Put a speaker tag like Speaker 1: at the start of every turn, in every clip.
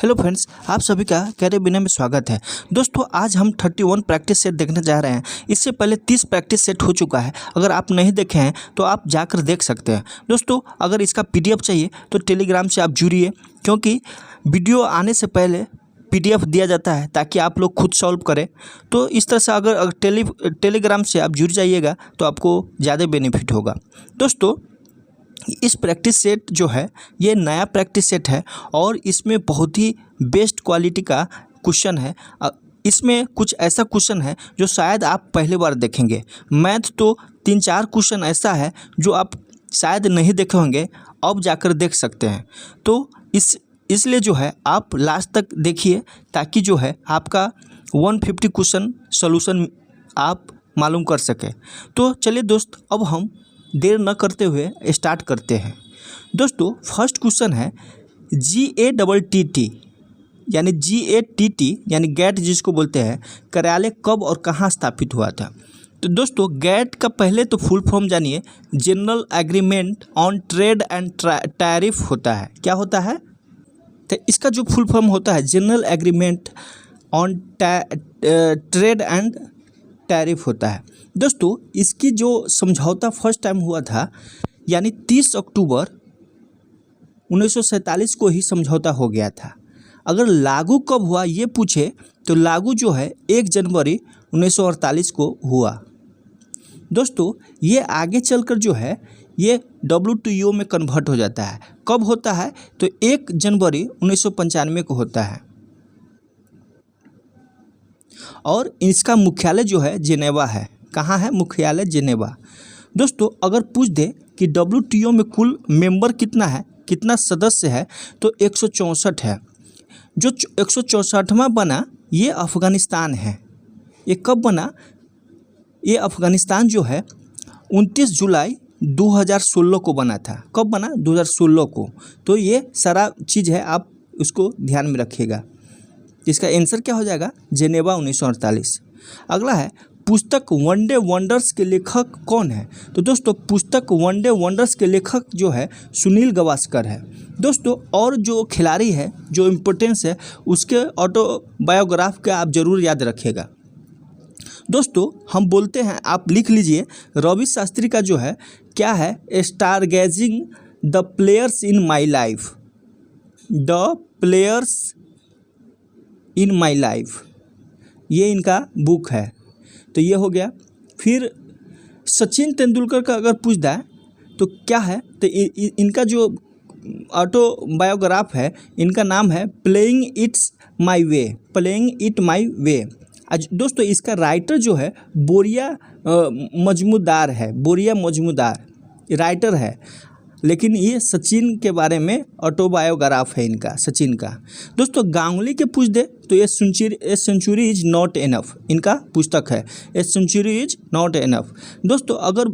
Speaker 1: Hello friends, आप सभी का कैरेबिना में स्वागत है। दोस्तों आज हम 31 प्रैक्टिस सेट देखने जा रहे हैं। इससे पहले 30 प्रैक्टिस सेट हो चुका है। अगर आप नहीं देखे हैं तो आप जाकर देख सकते हैं। दोस्तों अगर इसका पीडीएफ चाहिए तो टेलीग्राम से आप जुड़िए, क्योंकि वीडियो आने से पहले पीडीएफ दिया जाता है ताकि आप लोग खुद सॉल्व करें। तो इस तरह से अगर टेलीग्राम से आप जुड़ जाइएगा तो आपको ज़्यादा बेनिफिट होगा। दोस्तों इस प्रैक्टिस सेट जो है ये नया प्रैक्टिस सेट है और इसमें बहुत ही बेस्ट क्वालिटी का क्वेश्चन है। इसमें कुछ ऐसा क्वेश्चन है जो शायद आप पहली बार देखेंगे। मैथ तो 3-4 क्वेश्चन ऐसा है जो आप शायद नहीं देखे होंगे, अब जाकर देख सकते हैं। तो इसलिए जो है आप लास्ट तक देखिए ताकि जो है आपका 150 क्वेश्चन सॉल्यूशन आप मालूम कर सके। तो चलिए दोस्त, अब हम देर न करते हुए स्टार्ट करते हैं। दोस्तों फर्स्ट क्वेश्चन है GATT यानी गैट जिसको बोलते हैं, कार्यालय कब और कहाँ स्थापित हुआ था। तो दोस्तों गैट का पहले तो फुल फॉर्म जानिए, general agreement on trade and tariff होता है। क्या होता है? तो इसका जो फुल फॉर्म होता है general agreement on trade and tariff होता है। दोस्तों इसकी जो समझौता फर्स्ट टाइम हुआ था यानी 30 अक्टूबर 1947 को ही समझौता हो गया था। अगर लागू कब हुआ ये पूछे तो लागू जो है 1 जनवरी 1948 को हुआ। दोस्तों ये आगे चलकर जो है ये WTO में कन्वर्ट हो जाता है। कब होता है? तो 1 जनवरी 1995 को होता है और इसका मुख्यालय जो है जेनेवा है। कहाँ है मुख्यालय? जेनेवा। दोस्तों अगर पूछ दे कि WTO में कुल मेंबर कितना है, कितना सदस्य है, तो 164 है। जो 164वां बना ये अफ़गानिस्तान है। ये कब बना? ये अफ़गानिस्तान जो है 29 जुलाई 2016 को बना था। कब बना? 2016 को। तो ये सारा चीज़ है, आप उसको ध्यान में रखिएगा। इसका आंसर क्या हो जाएगा? जेनेवा 1948। अगला है पुस्तक वनडे वंडर्स के लेखक कौन है। तो दोस्तों पुस्तक वनडे वंडर्स के लेखक जो है सुनील गावस्कर है। दोस्तों और जो खिलाड़ी है, जो इम्पोर्टेंस है, उसके ऑटोबायोग्राफ का आप ज़रूर याद रखिएगा। दोस्तों हम बोलते हैं, आप लिख लीजिए, रवि शास्त्री का जो है क्या है? Stargazing the players in my life. The players in my life, ये इनका बुक है। तो ये हो गया। फिर सचिन तेंदुलकर का अगर पूछ दे तो क्या है? तो इनका जो ऑटोबायोग्राफ है, इनका नाम है playing it's my way. Playing it my way. आज दोस्तों इसका राइटर जो है बोरिया मजमूदार है। बोरिया मजमूदार राइटर है, लेकिन ये सचिन के बारे में ऑटोबायोग्राफ है इनका, सचिन का। दोस्तों गांगुली के पूछ दे तो A century is not enough, इनका पुस्तक है A century is not enough. दोस्तों अगर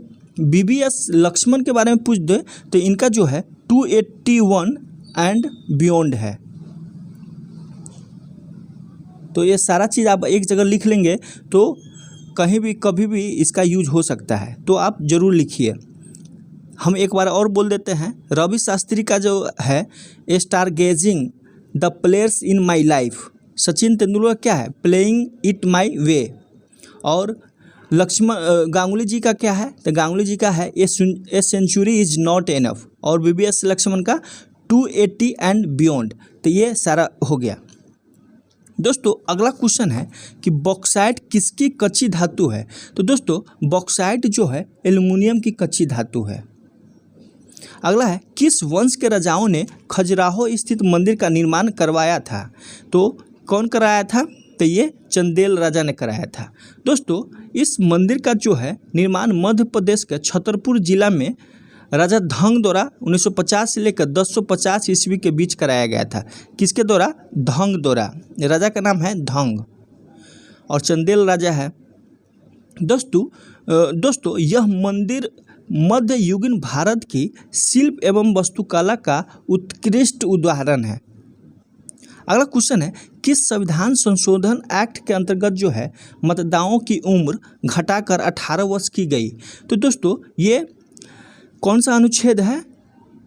Speaker 1: BBS लक्ष्मण के बारे में पूछ दे तो इनका जो है 281 एंड बियॉन्ड है। तो ये सारा चीज़ आप एक जगह लिख लेंगे तो कहीं भी कभी भी इसका यूज हो सकता है, तो आप ज़रूर लिखिए। हम एक बार और बोल देते हैं, रवि शास्त्री का जो है stargazing the players in my life. Sachin Tendulkar क्या है? Playing it my way. और गांगुली जी का क्या है? तो गांगुली जी का है A century is not enough. और BBS लक्ष्मण का 280 एंड बियॉन्ड। तो ये सारा हो गया। दोस्तों अगला क्वेश्चन है कि बॉक्साइट किसकी कच्ची धातु है। तो दोस्तों बॉक्साइट जो है एल्युमिनियम की कच्ची धातु है। अगला है किस वंश के राजाओं ने खजुराहो स्थित मंदिर का निर्माण करवाया था। तो कौन कराया था? तो ये चंदेल राजा ने कराया था। दोस्तों इस मंदिर का जो है निर्माण मध्य प्रदेश के छतरपुर जिला में राजा धंग द्वारा 1950 से लेकर 1050 ईस्वी के बीच कराया गया था। किसके द्वारा? धंग द्वारा। राजा का नाम है धंग और चंदेल राजा है। दोस्तों यह मंदिर मध्ययुगीन भारत की शिल्प एवं वास्तुकला का उत्कृष्ट उदाहरण है। अगला क्वेश्चन है किस संविधान संशोधन एक्ट के अंतर्गत जो है मतदाताओं की उम्र घटाकर 18 वर्ष की गई। तो दोस्तों ये कौन सा अनुच्छेद है?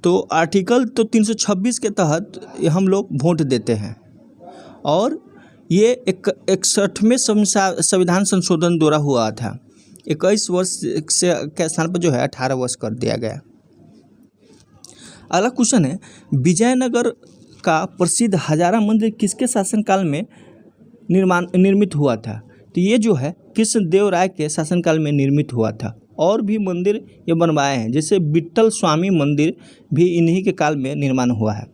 Speaker 1: तो आर्टिकल तो 326 के तहत हम लोग वोट देते हैं। और ये 61वें संविधान संशोधन द्वारा हुआ था। 21 वर्ष से के स्थान पर जो है 18 वर्ष कर दिया गया। अगला क्वेश्चन है, विजयनगर का प्रसिद्ध हजारा मंदिर किसके शासनकाल में निर्मित हुआ था? तो ये जो है कृष्णदेव राय के शासनकाल में निर्मित हुआ था। और भी मंदिर ये बनवाए हैं, जैसे विट्ठल स्वामी मंदिर भी इन्हीं के काल में निर्माण हुआ है।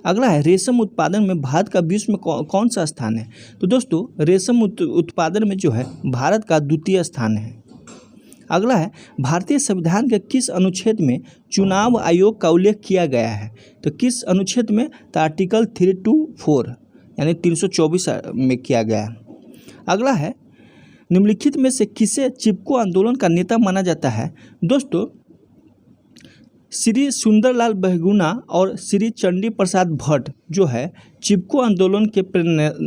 Speaker 1: अगला है, रेशम उत्पादन में भारत का विश्व में कौन सा स्थान है? तो दोस्तों रेशम उत्पादन में जो है भारत का द्वितीय स्थान है। अगला है, भारतीय संविधान के किस अनुच्छेद में चुनाव आयोग का उल्लेख किया गया है? तो किस अनुच्छेद में? तो आर्टिकल 324 यानी 324 में किया गया है। अगला है, निम्नलिखित में से किसे चिपको आंदोलन का नेता माना जाता है? दोस्तों श्री सुंदरलाल बहुगुणा और श्री चंडी प्रसाद भट्ट जो है चिपको आंदोलन के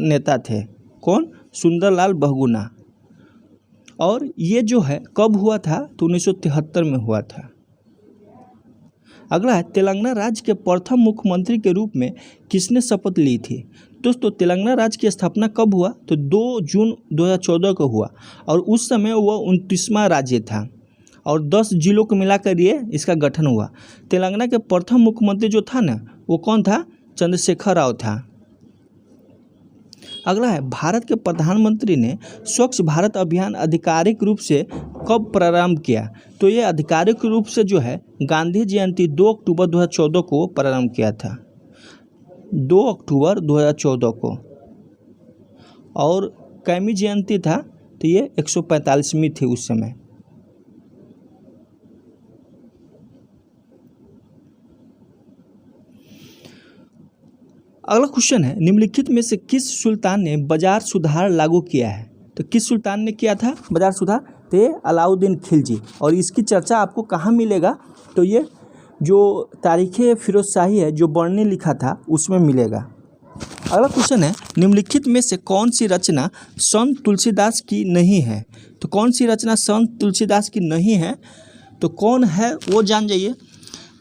Speaker 1: नेता थे। कौन? सुंदरलाल बहुगुणा। और ये जो है कब हुआ था? तो 1973 में हुआ था। अगला है, तेलंगाना राज्य के प्रथम मुख्यमंत्री के रूप में किसने शपथ ली थी? दोस्तों तेलंगाना राज्य की स्थापना कब हुआ? तो 2 जून 2014 को हुआ और उस समय वह 29वां राज्य था और 10 जिलों को मिलाकर ये इसका गठन हुआ। तेलंगाना के प्रथम मुख्यमंत्री जो था ना वो कौन था? चंद्रशेखर राव था। अगला है, भारत के प्रधानमंत्री ने स्वच्छ भारत अभियान आधिकारिक रूप से कब प्रारंभ किया? तो ये आधिकारिक रूप से जो है गांधी जयंती 2 अक्टूबर 2014 को प्रारंभ किया था। 2 अक्टूबर 2014 को। और कैमी जयंती था तो ये 145वीं थी उस समय। अगला क्वेश्चन है, निम्नलिखित में से किस सुल्तान ने बाजार सुधार लागू किया है? तो किस सुल्तान ने किया था बाजार सुधार? तो ये अलाउद्दीन खिलजी। और इसकी चर्चा आपको कहाँ मिलेगा? तो ये जो तारीख़ फिरोजशाही है जो बर्नी लिखा था उसमें मिलेगा। अगला क्वेश्चन है, निम्नलिखित में से कौन सी रचना संत तुलसीदास की नहीं है? तो कौन सी रचना संत तुलसीदास की नहीं है? तो कौन है वो जान जाइए।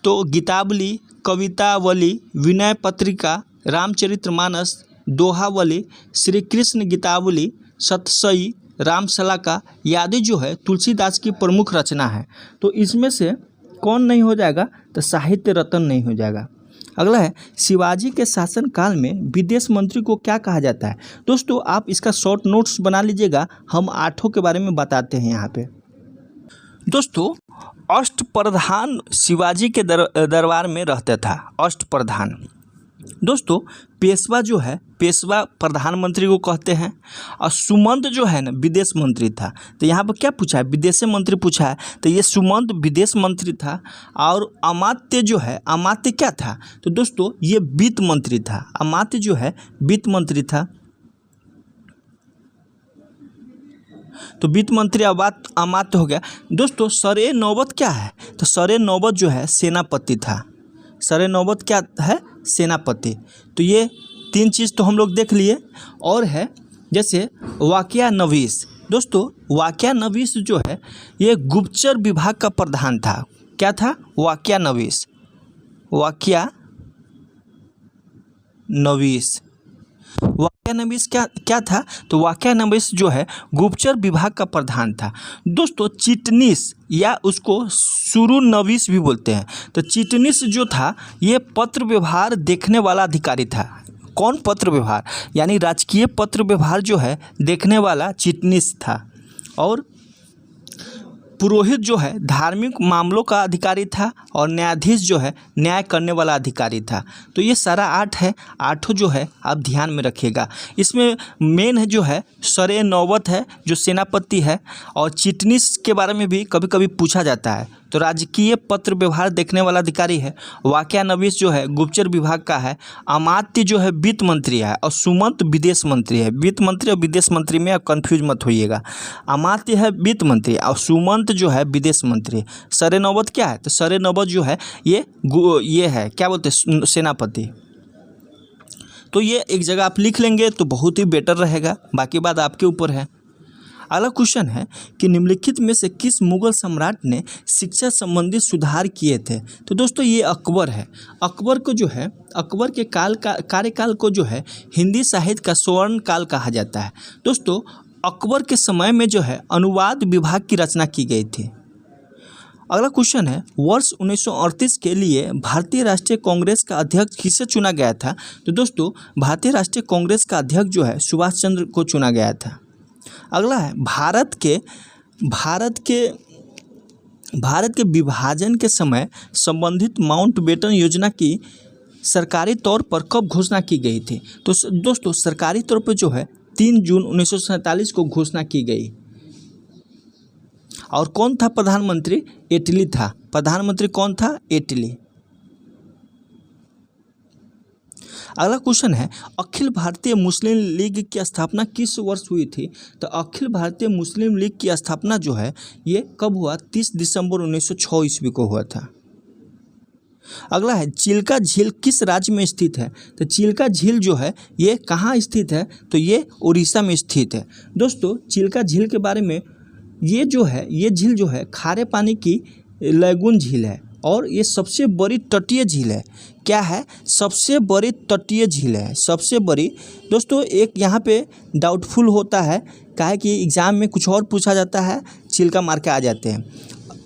Speaker 1: तो गीतावली, कवितावली, विनय पत्रिका, रामचरितमानस, दोहावली, श्री कृष्ण गीतावली, सतसई, रामसला का आदि जो है तुलसीदास की प्रमुख रचना है। तो इसमें से कौन नहीं हो जाएगा? तो साहित्य रत्न नहीं हो जाएगा। अगला है, शिवाजी के शासनकाल में विदेश मंत्री को क्या कहा जाता है? दोस्तों आप इसका शॉर्ट नोट्स बना लीजिएगा, हम 8 के बारे में बताते हैं यहाँ पे। दोस्तों अष्टप्रधान शिवाजी के दरबार में रहता था। अष्टप्रधान दोस्तों पेशवा जो है पेशवा प्रधानमंत्री को कहते हैं और सुमंत जो है ना विदेश मंत्री था। तो यहाँ पर क्या पूछा है? विदेश मंत्री पूछा है। तो ये सुमंत विदेश मंत्री था। और अमात्य जो है अमात्य क्या था? तो दोस्तों ये वित्त मंत्री था। अमात्य जो है वित्त मंत्री था। तो वित्त मंत्री अमात्य हो गया। दोस्तों सरे नौबत क्या है? तो सरे नौबत जो है सेनापति था। सरे नौबत क्या है? सेनापति। तो ये 3 चीज़ तो हम लोग देख लिए। और है जैसे वाक़िया नवीस। दोस्तों वाक़िया नवीस जो है ये गुप्तचर विभाग का प्रधान था। क्या था? वाक़िया नवीस। वाक़िया नवीस। वाक़िया नवीस क्या था? तो वाक़िया नवीस जो है गुप्तचर विभाग का प्रधान था। दोस्तों चिटनीस या उसको सुरू नवीस भी बोलते हैं। तो चिटनीस जो था ये पत्र व्यवहार देखने वाला अधिकारी था। कौन? पत्र व्यवहार यानी राजकीय पत्र व्यवहार जो है देखने वाला चिटनीस था। और पुरोहित जो है धार्मिक मामलों का अधिकारी था। और न्यायाधीश जो है न्याय करने वाला अधिकारी था। तो ये सारा 8 है। 8 जो है आप ध्यान में रखिएगा। इसमें मेन है जो है सरे नौबत है जो सेनापति है। और चिटनीस के बारे में भी कभी कभी पूछा जाता है। तो राजकीय पत्र व्यवहार देखने वाला अधिकारी है। वाक़िया नवीस जो है गुप्तचर विभाग का है। अमात्य जो है वित्त मंत्री है। और सुमंत विदेश मंत्री है। वित्त मंत्री और विदेश मंत्री में कंफ्यूज मत होइएगा। अमात्य है वित्त मंत्री और सुमंत जो है विदेश मंत्री। सरे नौबत क्या है? तो सरे नौबत जो है ये है क्या बोलते हैं? सेनापति। तो ये एक जगह आप लिख लेंगे तो बहुत ही बेटर रहेगा। बाकी बात आपके ऊपर है। अगला क्वेश्चन है कि निम्नलिखित में से किस मुगल सम्राट ने शिक्षा संबंधी सुधार किए थे। तो दोस्तों ये अकबर है। अकबर को जो है, अकबर के कार्यकाल को जो है हिंदी साहित्य का स्वर्ण काल कहा जाता है। दोस्तों अकबर के समय में जो है अनुवाद विभाग की रचना की गई थी। अगला क्वेश्चन है वर्ष 1938 के लिए भारतीय राष्ट्रीय कांग्रेस का अध्यक्ष किसे चुना गया था। तो दोस्तों भारतीय राष्ट्रीय कांग्रेस का अध्यक्ष जो है सुभाष चंद्र को चुना गया था। अगला है भारत के विभाजन के समय संबंधित माउंटबेटन योजना की सरकारी तौर पर कब घोषणा की गई थी। तो दोस्तों सरकारी तौर पर जो है 3 जून 1947 को घोषणा की गई। और कौन था प्रधानमंत्री? एटली था। प्रधानमंत्री कौन था? एटली। अगला क्वेश्चन है अखिल भारतीय मुस्लिम लीग की स्थापना किस वर्ष हुई थी। तो अखिल भारतीय मुस्लिम लीग की स्थापना जो है ये कब हुआ? 30 दिसंबर 1906 ईस्वी को हुआ था। अगला है चिल्का झील किस राज्य में स्थित है। तो चिल्का झील जो है ये कहाँ स्थित है? तो ये उड़ीसा में स्थित है। दोस्तों चिल्का झील के बारे में ये झील जो है खारे पानी की लैगून झील है और ये सबसे बड़ी तटीय झील है। क्या है? सबसे बड़ी तटीय झील है, सबसे बड़ी। दोस्तों एक यहाँ पे डाउटफुल होता है, काहे कि एग्ज़ाम में कुछ और पूछा जाता है, चिल्का मार के आ जाते हैं।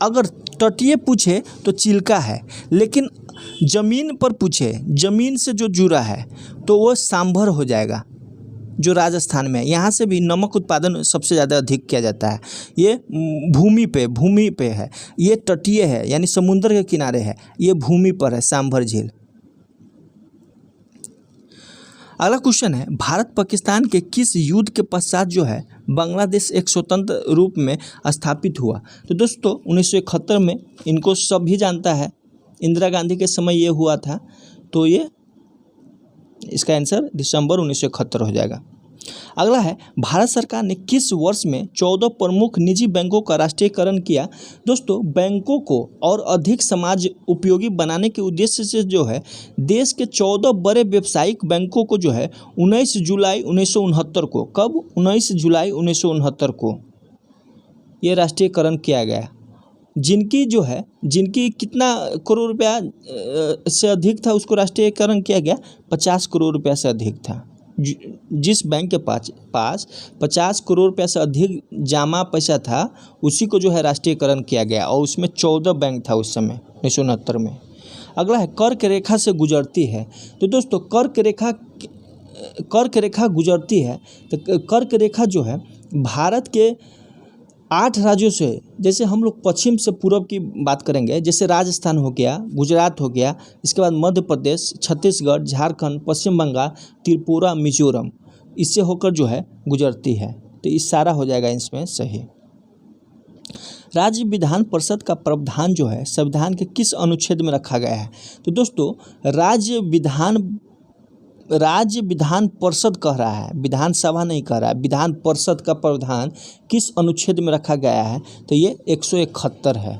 Speaker 1: अगर तटीय पूछे तो चिल्का है, लेकिन ज़मीन पर पूछे, ज़मीन से जो जुड़ा है तो वो सांभर हो जाएगा, जो राजस्थान में है। यहाँ से भी नमक उत्पादन सबसे ज़्यादा अधिक किया जाता है। ये भूमि पे है, ये तटीय है यानी समुद्र के किनारे है, ये भूमि पर है सांभर झील। अगला क्वेश्चन है भारत पाकिस्तान के किस युद्ध के पश्चात जो है बांग्लादेश एक स्वतंत्र रूप में स्थापित हुआ। तो दोस्तों 1971 में, इनको सभी जानता है, इंदिरा गांधी के समय ये हुआ था। तो ये इसका आंसर दिसंबर 1971 हो जाएगा। अगला है भारत सरकार ने किस वर्ष में 14 प्रमुख निजी बैंकों का राष्ट्रीयकरण किया। दोस्तों बैंकों को और अधिक समाज उपयोगी बनाने के उद्देश्य से जो है देश के 14 बड़े व्यावसायिक बैंकों को जो है 19 जुलाई 1969 को, कब? 19 जुलाई 1969 को ये राष्ट्रीयकरण किया गया। जिनकी कितना करोड़ रुपया से अधिक था उसको राष्ट्रीयकरण किया गया, 50 करोड़ रुपया से अधिक था। जिस बैंक के पास 50 करोड़ रुपया से अधिक जमा पैसा था उसी को जो है राष्ट्रीयकरण किया गया और उसमें 14 बैंक था उस समय 1969 में। अगला है कर्क रेखा से गुजरती है। तो दोस्तों कर्क रेखा गुजरती है। तो कर्क रेखा जो है भारत के 8 राज्यों से, जैसे हम लोग पश्चिम से पूर्व की बात करेंगे, जैसे राजस्थान हो गया, गुजरात हो गया, इसके बाद मध्य प्रदेश, छत्तीसगढ़, झारखंड, पश्चिम बंगाल, त्रिपुरा, मिजोरम, इससे होकर जो है गुजरती है। तो इस सारा हो जाएगा इसमें सही। राज्य विधान परिषद का प्रावधान जो है संविधान के किस अनुच्छेद में रखा गया है। तो दोस्तों राज्य विधान परिषद कह रहा है, विधानसभा नहीं कह रहा है। विधान परिषद का प्रावधान किस अनुच्छेद में रखा गया है। तो ये 171 है।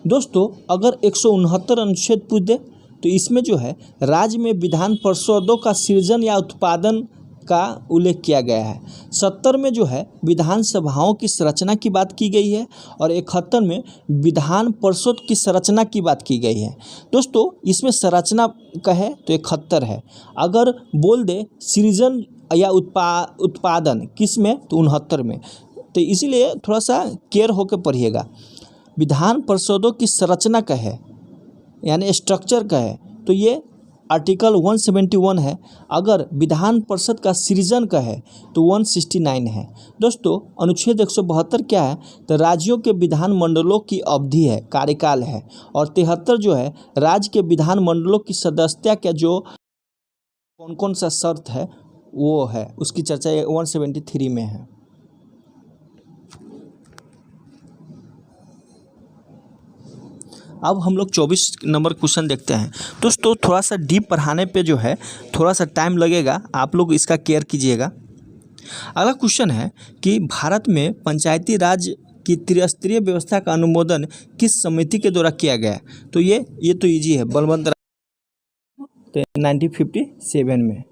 Speaker 1: दोस्तों अगर 169 अनुच्छेद पूछ दे तो इसमें जो है राज्य में विधान परिषदों का सृजन या उत्पादन का उल्लेख किया गया है। 70 में जो है विधानसभाओं की संरचना की बात की गई है और 71 में विधान परिषद की संरचना की बात की गई है। दोस्तों इसमें संरचना कहे तो 71 है, अगर बोल दे सृजन या उत्पादन किस में तो 69 में। तो इसीलिए थोड़ा सा केयर होकर पढ़िएगा। विधान परिषदों की संरचना कहे यानी स्ट्रक्चर कहे तो ये आर्टिकल 171 है। अगर विधान परिषद का सृजन का है तो 169 है। दोस्तों अनुच्छेद 172 क्या है तो राज्यों के विधान मंडलों की अवधि है, कार्यकाल है। और 73 जो है राज्य के विधान मंडलों की सदस्यता का जो कौन कौन सा शर्त है वो है, उसकी चर्चा 173 में है। अब हम लोग 24 नंबर क्वेश्चन देखते हैं। दोस्तों थोड़ा सा डीप पढ़ाने पे जो है थोड़ा सा टाइम लगेगा, आप लोग इसका केयर कीजिएगा। अगला क्वेश्चन है कि भारत में पंचायती राज की त्रिस्तरीय व्यवस्था का अनुमोदन किस समिति के द्वारा किया गया। तो ये तो इजी है, बलवंत 1957 में।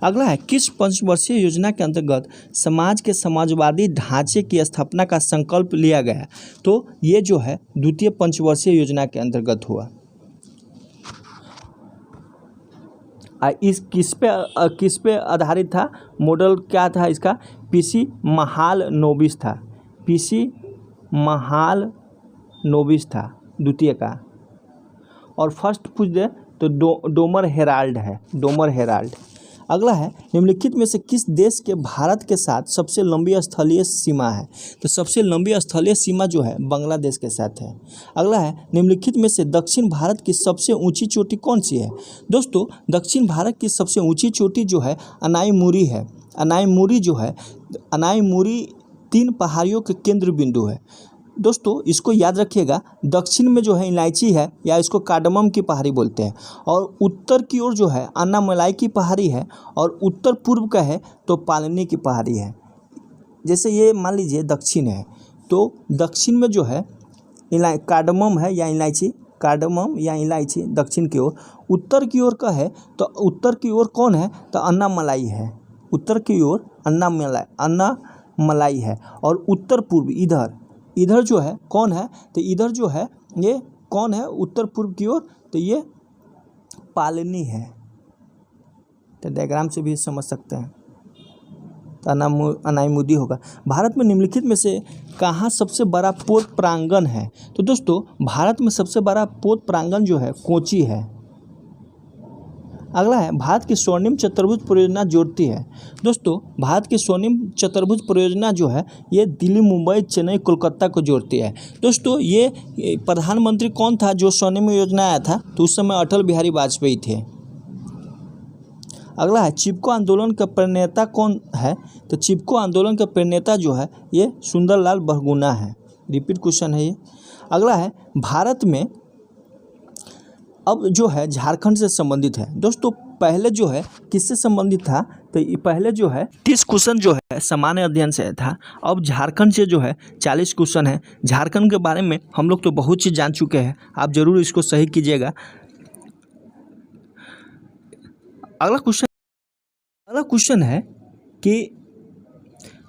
Speaker 1: अगला है, किस पंचवर्षीय योजना के अंतर्गत समाज के समाजवादी ढांचे की स्थापना का संकल्प लिया गया? तो ये जो है द्वितीय पंचवर्षीय योजना के अंतर्गत हुआ। इस किस पे आधारित था? मॉडल क्या था इसका? पीसी महालनोबिस था। पीसी महालनोबिस था द्वितीय का। और फर्स्ट पूछ दे तो डोमर हेराल्ड है, डोमर हेराल्ड। अगला है, निम्नलिखित में से किस देश के भारत के साथ सबसे लंबी स्थलीय सीमा है? तो सबसे लंबी स्थलीय सीमा जो है बांग्लादेश के साथ है। अगला है, निम्नलिखित में से दक्षिण भारत की सबसे ऊंची चोटी कौन सी है? दोस्तों, दक्षिण भारत की सबसे ऊंची चोटी जो है अनाईमुरी है। अनाईमुरी जो है, अनाईमुरी 3 पहाड़ियों के केंद्र बिंदु है। दोस्तों, इसको याद रखिएगा, दक्षिण में जो है इलायची है या इसको कार्डमम की पहाड़ी बोलते हैं, और उत्तर की ओर जो है अन्नामलाई की पहाड़ी है, और उत्तर पूर्व का है तो पालनी की पहाड़ी है। जैसे ये मान लीजिए दक्षिण है, तो दक्षिण में जो है कार्डमम है या इलायची, कार्डमम या इलायची दक्षिण की ओर। उत्तर की ओर का है तो उत्तर की ओर कौन है? तो अन्नामलाई है। उत्तर की ओर अन्नामलाई है। और उत्तर पूर्व इधर जो है कौन है? तो इधर जो है ये कौन है उत्तर पूर्व की ओर? तो ये पालनी है। तो डायग्राम से भी समझ सकते हैं, तो अनाईमुदी होगा। भारत में निम्नलिखित में से कहाँ सबसे बड़ा पोत प्रांगण है? तो दोस्तों, भारत में सबसे बड़ा पोत प्रांगण जो है कोची है। अगला है, भारत की स्वर्णिम चतुर्भुज परियोजना जोड़ती है। दोस्तों, भारत की स्वर्णिम चतुर्भुज परियोजना जो है ये दिल्ली, मुंबई, चेन्नई, कोलकाता को जोड़ती है। दोस्तों, ये प्रधानमंत्री कौन था जो स्वर्णिम योजना आया था? तो उस समय अटल बिहारी वाजपेयी थे। अगला है, चिपको आंदोलन का प्रणेता कौन है? तो चिपको आंदोलन का प्रणेता जो है ये सुंदरलाल बहुगुणा है। रिपीट क्वेश्चन है ये। अगला है, भारत में अब जो है झारखंड से संबंधित है। दोस्तों, पहले जो है किससे संबंधित था? तो पहले जो है 30 क्वेश्चन जो है सामान्य अध्ययन से था। अब झारखंड से जो है 40 क्वेश्चन है। झारखंड के बारे में हम लोग तो बहुत चीज़ जान चुके हैं, आप जरूर इसको सही कीजिएगा। अगला क्वेश्चन है कि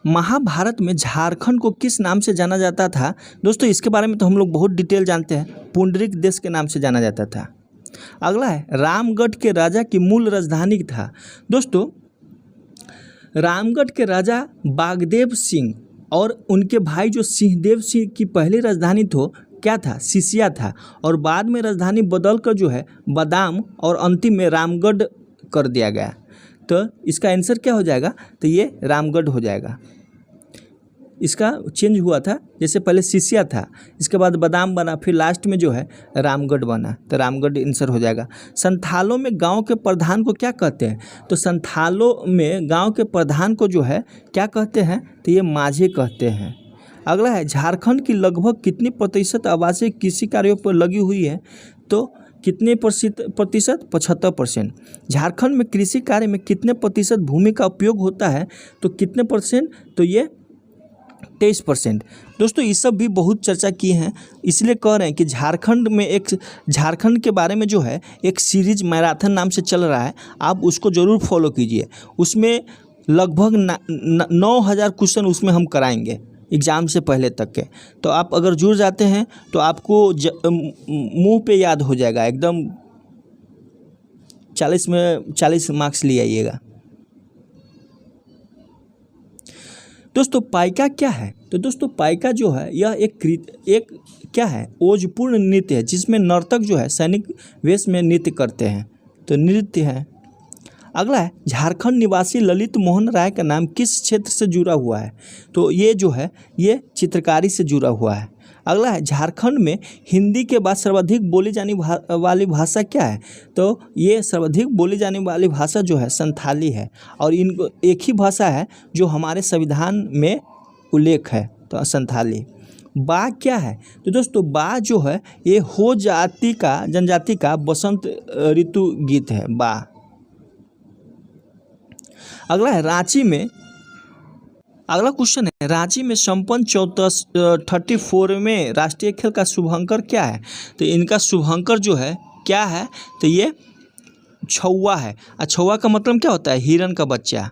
Speaker 1: महाभारत में झारखंड को किस नाम से जाना जाता था? दोस्तों, इसके बारे में तो हम लोग बहुत डिटेल जानते हैं, पुंडरीक देश के नाम से जाना जाता था। अगला है, रामगढ़ के राजा की मूल राजधानी था। दोस्तों, रामगढ़ के राजा बागदेव सिंह और उनके भाई जो सिंहदेव सिंह की पहली राजधानी क्या था? सिसिया था। और बाद में राजधानी बदल कर जो है बादाम और अंतिम में रामगढ़ कर दिया गया। तो इसका आंसर क्या हो जाएगा? तो ये रामगढ़ हो जाएगा। इसका चेंज हुआ था, जैसे पहले सिसिया था, इसके बाद बादाम बना, फिर लास्ट में जो है रामगढ़ बना, तो रामगढ़ आंसर हो जाएगा। संथालों में गांव के प्रधान को क्या कहते हैं? तो संथालों में गांव के प्रधान को जो है क्या कहते हैं? तो ये माझे कहते हैं। अगला है, झारखंड की लगभग कितनी प्रतिशत आवासीय कृषि कार्यों पर लगी हुई है? तो कितने प्रतिशत? 75%। झारखंड में कृषि कार्य में कितने प्रतिशत भूमि का उपयोग होता है? तो कितने परसेंट? तो ये 23%। दोस्तों, ये सब भी बहुत चर्चा की हैं, इसलिए कह रहे हैं कि झारखंड के बारे में जो है एक सीरीज मैराथन नाम से चल रहा है, आप उसको ज़रूर फॉलो कीजिए। उसमें लगभग 9000 क्वेश्चन उसमें हम कराएंगे एग्ज़ाम से पहले तक के। तो आप अगर जुड़ जाते हैं तो आपको मुंह पे याद हो जाएगा एकदम। 40 में 40 मार्क्स ले आइएगा। दोस्तों, पाइका क्या है? तो दोस्तों, पाइका जो है यह एक क्या है? ओजपूर्ण नृत्य है, जिसमें नर्तक जो है सैनिक वेश में नृत्य करते हैं, तो नृत्य है। अगला है, झारखंड निवासी ललित मोहन राय का नाम किस क्षेत्र से जुड़ा हुआ है? तो ये जो है ये चित्रकारी से जुड़ा हुआ है। अगला है, झारखंड में हिंदी के बाद सर्वाधिक बोली जाने वाली भाषा क्या है? तो ये सर्वाधिक बोली जाने वाली भाषा जो है संथाली है, और इनको एक ही भाषा है जो हमारे संविधान में उल्लेख है, तो संथाली। बा क्या है? तो दोस्तों, बा जो है ये हो जनजाति का बसंत ऋतु गीत है, बा। अगला है, अगला क्वेश्चन है, रांची में संपन्न 34वें राष्ट्रीय खेल का शुभंकर क्या है? तो इनका शुभंकर जो है क्या है? तो ये छौवा है। छौवा का मतलब क्या होता है? हिरन का बच्चा।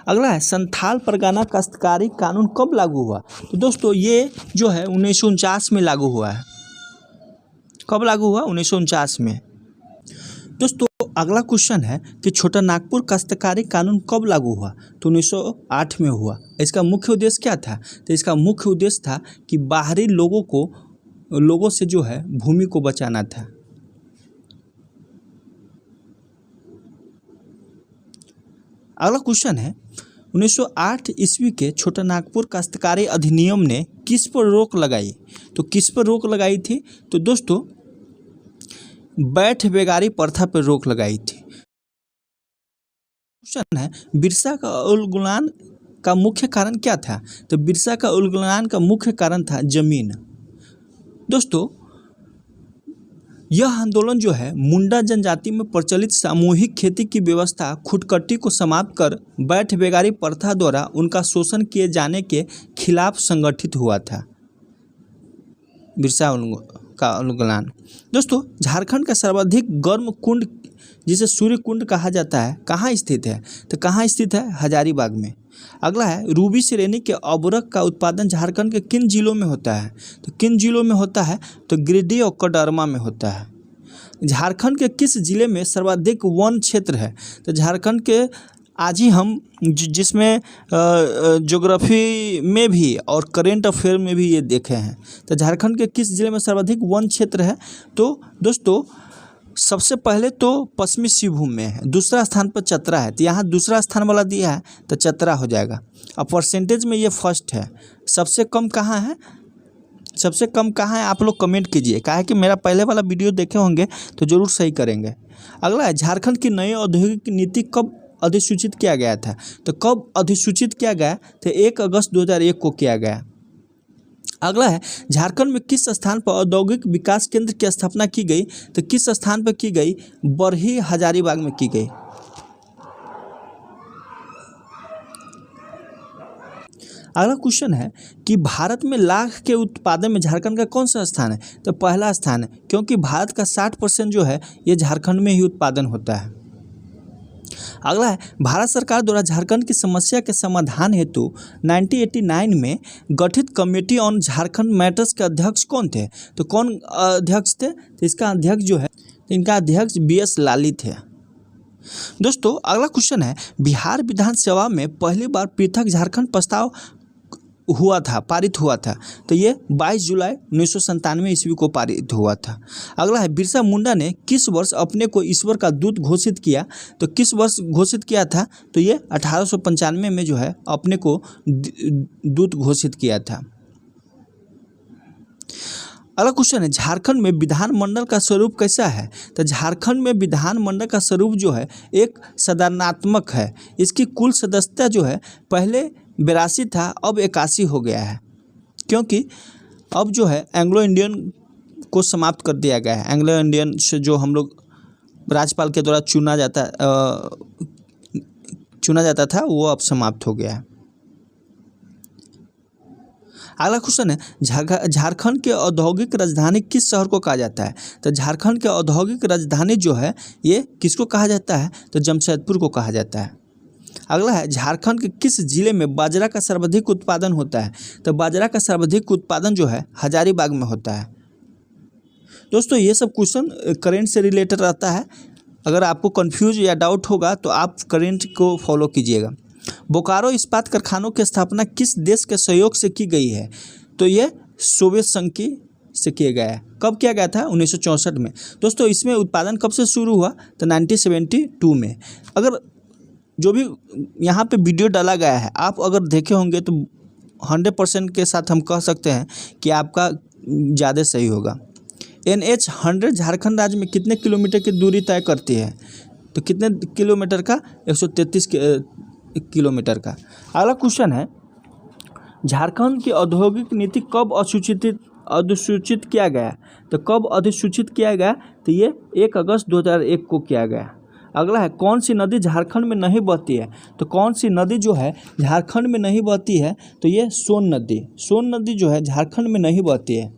Speaker 1: अगला है संथाल परगना काश्तकारी कानून कब लागू हुआ? तो दोस्तों ये जो है 1949 में लागू हुआ है। कब लागू हुआ? 1949 में। दोस्तों अगला क्वेश्चन है कि छोटा नागपुर काश्तकारी कानून कब लागू हुआ? तो 1908 में हुआ। इसका मुख्य उद्देश्य क्या था? तो इसका मुख्य उद्देश्य था कि बाहरी लोगों से जो है भूमि को बचाना था। अगला क्वेश्चन है 1908 ईस्वी के छोटा नागपुर काश्तकारी अधिनियम ने किस पर रोक लगाई? तो किस पर रोक लगाई थी? तो दोस्तों बैठ बेगारी प्रथा पर रोक लगाई थी। क्वेश्चन है बिरसा का उलगुलान का मुख्य कारण क्या था? तो बिरसा का उलगुलान का मुख्य कारण था जमीन। दोस्तों यह आंदोलन जो है मुंडा जनजाति में प्रचलित सामूहिक खेती की व्यवस्था खुदकट्टी को समाप्त कर बैठ बेगारी प्रथा द्वारा उनका शोषण किए जाने के खिलाफ संगठित हुआ था। बिरसा का उलगुलान। दोस्तों झारखंड का सर्वाधिक गर्म कुंड जिसे सूर्य कुंड कहा जाता है कहाँ स्थित है? तो कहाँ स्थित है? हजारीबाग में। अगला है रूबी श्रेणी के अबरक का उत्पादन झारखंड के किन जिलों में होता है? तो किन जिलों में होता है? तो गिरिडीह और कोडरमा में होता है। झारखंड के किस जिले में सर्वाधिक वन क्षेत्र है? तो झारखंड के आज ही हम जिसमें ज्योग्राफी में भी और करेंट अफेयर में भी ये देखे हैं। तो झारखंड के किस जिले में सर्वाधिक वन क्षेत्र है? तो दोस्तों सबसे पहले तो पश्चिमी सिंहभूम में है, दूसरा स्थान पर चतरा है। तो यहाँ दूसरा स्थान वाला दिया है तो चतरा हो जाएगा। अब परसेंटेज में ये फर्स्ट है। सबसे कम कहाँ है? सबसे कम कहाँ है आप लोग कमेंट कीजिए। कहा है कि मेरा पहले वाला वीडियो देखे होंगे तो ज़रूर सही करेंगे। अगला है झारखंड की नई औद्योगिक नीति कब अधिसूचित किया गया था? तो कब अधिसूचित किया गया? तो 1 अगस्त 2001 को किया गया। अगला है झारखंड में किस स्थान पर औद्योगिक विकास केंद्र की स्थापना की गई? तो किस स्थान पर की गई? बरही हजारीबाग में की गई। अगला क्वेश्चन है कि भारत में लाख के उत्पादन में झारखंड का कौन सा स्थान है? तो पहला स्थान है, क्योंकि भारत का 60% जो है ये झारखंड में ही उत्पादन होता है। अगला है भारत सरकार द्वारा झारखंड की समस्या के समाधान हेतु 1989 में गठित कमेटी ऑन झारखंड मैटर्स के अध्यक्ष कौन थे? तो कौन अध्यक्ष थे? तो इसका अध्यक्ष जो है इनका अध्यक्ष BS लाली थे। दोस्तों अगला क्वेश्चन है बिहार विधानसभा में पहली बार पृथक झारखंड प्रस्ताव पारित हुआ था। तो ये 22 जुलाई 1997 ईस्वी को पारित हुआ था। अगला है बिरसा मुंडा ने किस वर्ष अपने को ईश्वर का दूत घोषित किया? तो किस वर्ष घोषित किया था? तो ये 1895 में जो है अपने को दूत घोषित किया था। अगला क्वेश्चन है झारखंड में विधानमंडल का स्वरूप कैसा है? तो झारखंड में विधानमंडल का स्वरूप जो है एक सदनात्मक है। इसकी कुल सदस्यता जो है पहले 82 था, अब 81 हो गया है, क्योंकि अब जो है एंग्लो इंडियन को समाप्त कर दिया गया है। एंग्लो इंडियन से जो हम लोग राज्यपाल के द्वारा चुना जाता था वो अब समाप्त हो गया है। अगला क्वेश्चन है झारखंड के औद्योगिक राजधानी किस शहर को कहा जाता है? तो झारखंड के औद्योगिक राजधानी जो है ये किसको कहा जाता है? तो जमशेदपुर को कहा जाता है। अगला है झारखंड के किस जिले में बाजरा का सर्वाधिक उत्पादन होता है? तो बाजरा का सर्वाधिक उत्पादन जो है हजारीबाग में होता है। दोस्तों ये सब क्वेश्चन करेंट से रिलेटेड रहता है। अगर आपको कंफ्यूज या डाउट होगा तो आप करेंट को फॉलो कीजिएगा। बोकारो इस्पात कारखानों की स्थापना किस देश के सहयोग से की गई है? तो ये सोवियत संघ से किया गया है। कब किया गया था? 1964 में। दोस्तों इसमें उत्पादन कब से शुरू हुआ? तो 1972 में। अगर जो भी यहाँ पे वीडियो डाला गया है आप अगर देखे होंगे तो 100% के साथ हम कह सकते हैं कि आपका ज़्यादा सही होगा। NH 100 झारखंड राज्य में कितने किलोमीटर की दूरी तय करती है? तो कितने किलोमीटर का? 133 किलोमीटर का। अगला क्वेश्चन है झारखंड की औद्योगिक नीति कब अधिसूचित किया गया? तो कब अधिसूचित किया गया? तो ये 1 अगस्त 2001 को किया गया। अगला है कौन सी नदी झारखंड में नहीं बहती है? तो कौन सी नदी जो है झारखंड में नहीं बहती है? तो ये सोन नदी जो है झारखंड में नहीं बहती है।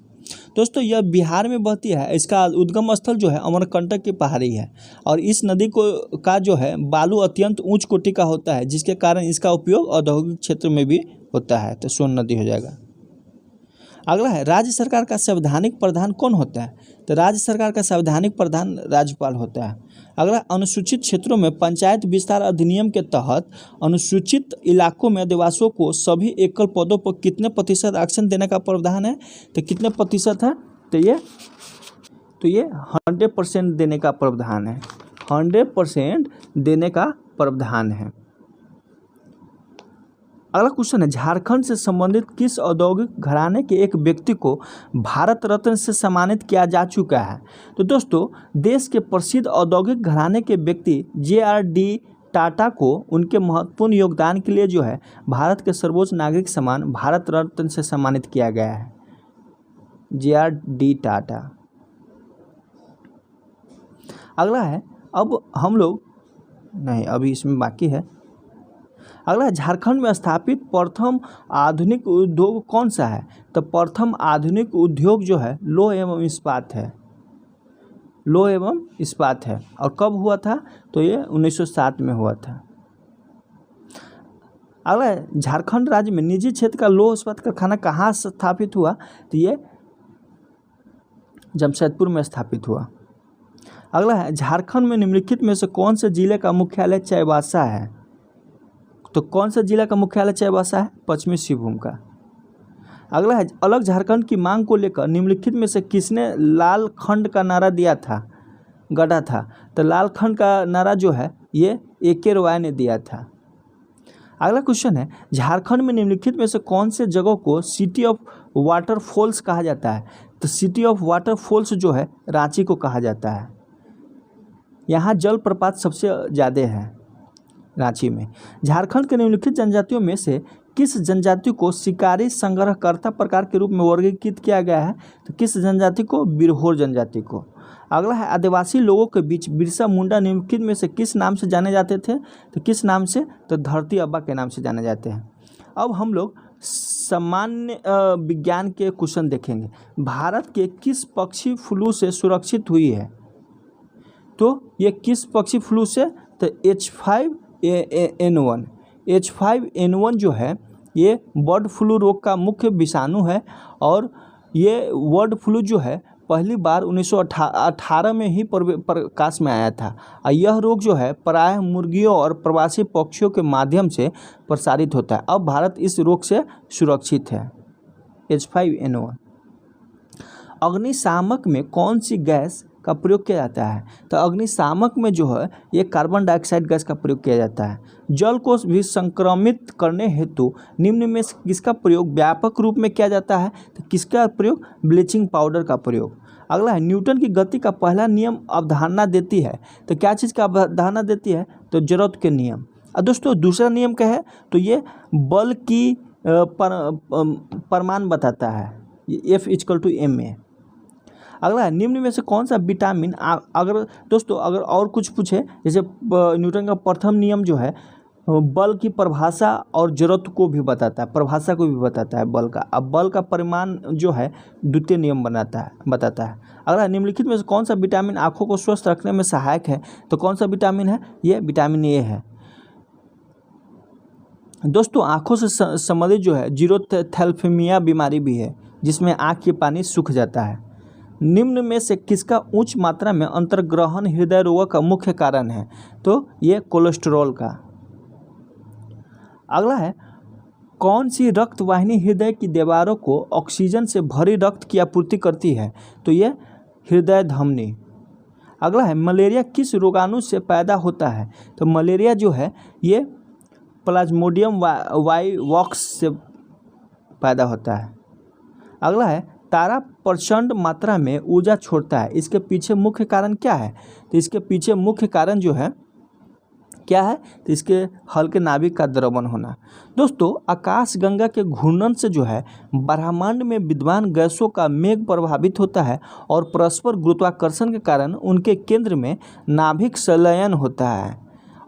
Speaker 1: दोस्तों यह बिहार में बहती है। इसका उद्गम स्थल जो है अमरकंटक की पहाड़ी है और इस नदी को का जो है बालू अत्यंत उच्च कोटि का होता है, जिसके कारण इसका उपयोग औद्योगिक क्षेत्र में भी होता है। तो सोन नदी हो जाएगा। अगला है राज्य सरकार का संवैधानिक प्रधान कौन होता है? तो राज्य सरकार का संवैधानिक प्रधान राज्यपाल होता है। अगला, अनुसूचित क्षेत्रों में पंचायत विस्तार अधिनियम के तहत अनुसूचित इलाकों में आदिवासियों को सभी एकल पदों पर कितने प्रतिशत आरक्षण देने का प्रावधान है? तो कितने प्रतिशत है? तो ये 100% देने का प्रावधान है। 100% देने का प्रावधान है। अगला क्वेश्चन है, झारखंड से संबंधित किस औद्योगिक घराने के एक व्यक्ति को भारत रत्न से सम्मानित किया जा चुका है? तो दोस्तों देश के प्रसिद्ध औद्योगिक घराने के व्यक्ति JRD टाटा को उनके महत्वपूर्ण योगदान के लिए जो है भारत के सर्वोच्च नागरिक सम्मान भारत रत्न से सम्मानित किया गया है। JRD टाटा। अगला है, अब हम लोग नहीं, अभी इसमें बाकी है। अगला, झारखंड में स्थापित प्रथम आधुनिक उद्योग कौन सा है? तो प्रथम आधुनिक उद्योग जो है लौह एवं इस्पात है। लौह एवं इस्पात है। और कब हुआ था? तो ये 1907 में हुआ था। अगला, झारखंड राज्य में निजी क्षेत्र का लौह इस्पात कारखाना कहाँ स्थापित हुआ? तो ये जमशेदपुर में स्थापित हुआ। अगला है, झारखंड में निम्नलिखित में से कौन से जिले का मुख्यालय चाईबासा है? तो कौन सा जिला का मुख्यालय चाईबासा है? पश्चिमी सिंहभूम का। अगला है, अलग झारखंड की मांग को लेकर निम्नलिखित में से किसने लाल खंड का नारा दिया था, गढ़ा था? तो लाल खंड का नारा जो है ये AK रॉय ने दिया था। अगला क्वेश्चन है, झारखंड में निम्नलिखित में से कौन से जगह को सिटी ऑफ वाटरफॉल्स कहा जाता है? तो सिटी ऑफ वाटरफॉल्स जो है रांची को कहा जाता है। यहाँ जलप्रपात सबसे ज़्यादा है रांची में। झारखंड के निम्नलिखित जनजातियों में से किस जनजाति को शिकारी संग्रहकर्ता प्रकार के रूप में वर्गीकृत किया गया है? तो किस जनजाति को? बिरहोर जनजाति को। अगला है, आदिवासी लोगों के बीच बिरसा मुंडा निम्नलिखित में से किस नाम से जाने जाते थे? तो किस नाम से? तो धरती अब्बा के नाम से जाने जाते हैं। अब हम लोग सामान्य विज्ञान के क्वेश्चन देखेंगे। भारत के किस पक्षी फ्लू से सुरक्षित हुई है? तो ये किस पक्षी फ्लू से? तो H5N1। H5N1 जो है ये बर्ड फ्लू रोग का मुख्य विषाणु है और ये बर्ड फ्लू जो है पहली बार 1918 में ही प्रकाश में आया था और यह रोग जो है प्रायः मुर्गियों और प्रवासी पक्षियों के माध्यम से प्रसारित होता है। अब भारत इस रोग से सुरक्षित है। H5N1। अग्निशामक में कौन सी गैस का प्रयोग किया जाता है? तो अग्निशामक में जो है ये कार्बन डाइऑक्साइड गैस का प्रयोग किया जाता है। जल को भी संक्रमित करने हेतु निम्न में किसका प्रयोग व्यापक रूप में किया जाता है? तो किसका प्रयोग? ब्लीचिंग पाउडर का प्रयोग। अगला है, न्यूटन की गति का पहला नियम अवधारणा देती है। तो क्या चीज़ का अवधारणा देती है? तो जरूरत के नियम। और दोस्तों दूसरा नियम क्या है? तो ये बल की परिमाण बताता है, F=ma। अगला है, निम्न में से कौन सा विटामिन अगर दोस्तों अगर और कुछ पूछे, जैसे न्यूटन का प्रथम नियम जो है बल की परिभाषा और जरूरत को भी बताता है, परिभाषा को भी बताता है बल का। अब बल का परिमाण जो है द्वितीय नियम बताता है। अगला, निम्नलिखित में से कौन सा विटामिन आँखों को स्वस्थ रखने में सहायक है? तो कौन सा विटामिन है? ये विटामिन A है। दोस्तों आँखों से संबंधित जो है जीरोथैलेमीमिया बीमारी भी है जिसमें आँख की पानी सूख जाता है। निम्न में से किसका उच्च मात्रा में अंतर्ग्रहण हृदय रोग का मुख्य कारण है? तो ये कोलेस्ट्रॉल का। अगला है, कौन सी रक्त वाहिनी हृदय की दीवारों को ऑक्सीजन से भरी रक्त की आपूर्ति करती है? तो ये हृदय धमनी। अगला है, मलेरिया किस रोगाणु से पैदा होता है? तो मलेरिया जो है ये प्लाज्मोडियम वाइवॉक्स से पैदा होता है। अगला है, तारा प्रचंड मात्रा में ऊर्जा छोड़ता है, इसके पीछे मुख्य कारण क्या है? तो इसके पीछे मुख्य कारण जो है क्या है? तो इसके हल्के नाभिक का द्रवण होना। दोस्तों आकाशगंगा के घूर्णन से जो है ब्रह्मांड में विद्यमान गैसों का मेघ प्रभावित होता है और परस्पर गुरुत्वाकर्षण के कारण उनके केंद्र में नाभिक संलयन होता है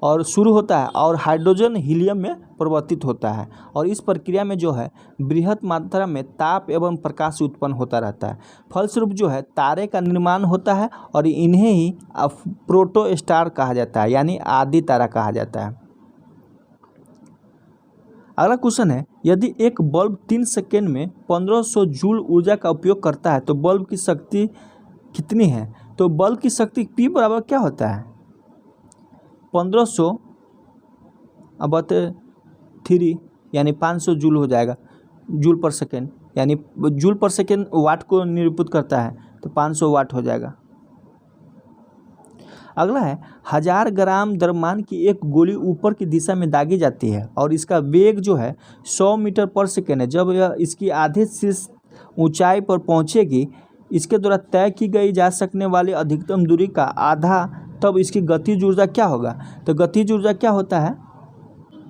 Speaker 1: और शुरू होता है और हाइड्रोजन हीलियम में परिवर्तित होता है और इस प्रक्रिया में जो है बृहत मात्रा में ताप एवं प्रकाश उत्पन्न होता रहता है। फलस्वरूप जो है तारे का निर्माण होता है और इन्हें ही प्रोटोस्टार कहा जाता है, यानी आदि तारा कहा जाता है। अगला क्वेश्चन है, यदि एक बल्ब 3 सेकेंड में 1500 जूल ऊर्जा का उपयोग करता है तो बल्ब की शक्ति कितनी है? तो बल्ब की शक्ति P बराबर क्या होता है? 1500 अब 3 यानी 500 जूल हो जाएगा, जूल पर सेकेंड, यानी जूल पर सेकेंड वाट को निरूपित करता है तो 500 वाट हो जाएगा। अगला है, 1000 ग्राम द्रव्यमान की एक गोली ऊपर की दिशा में दागी जाती है और इसका वेग जो है 100 मीटर पर सेकेंड है। जब यह इसकी आधे शीर्ष ऊंचाई पर पहुंचेगी, इसके द्वारा तय की गई जा सकने वाली अधिकतम दूरी का आधा, तब इसकी गतिज ऊर्जा क्या होगा? तो गतिज ऊर्जा क्या होता है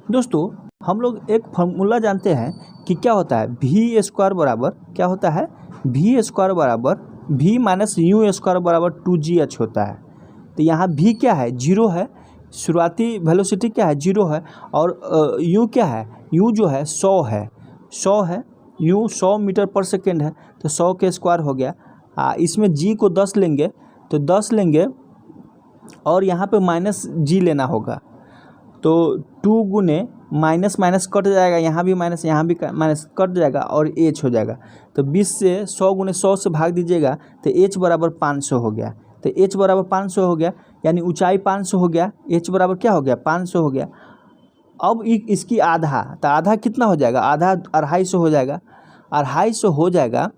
Speaker 1: दोस्तों, हम लोग एक फॉर्मूला जानते हैं कि क्या होता है, वी स्क्वायर बराबर क्या होता है, वी स्क्वायर बराबर वी माइनस यू स्क्वायर बराबर 2gh होता है। तो यहाँ v क्या है, 0 है, शुरुआती वेलोसिटी क्या है, 0 है, और u क्या है, u जो है 100 है, 100 है, u 100 मीटर पर सेकेंड है तो 100 के स्क्वायर हो गया। इसमें g को 10 लेंगे तो 10 लेंगे और यहाँ पे माइनस g लेना होगा, तो 2 गुने माइनस माइनस कट जाएगा, यहाँ भी माइनस माइनस कट जाएगा और h हो जाएगा। तो 20 से 100 गुने 100 से भाग दीजिएगा तो h बराबर 500 हो गया। तो h बराबर 500 हो गया, यानी ऊंचाई 500 हो गया, h बराबर क्या हो गया, 500 हो गया। अब इसकी आधा, तो आधा कितना हो जाएगा, आधा 250 हो जाएगा, 250 हो जाएगा।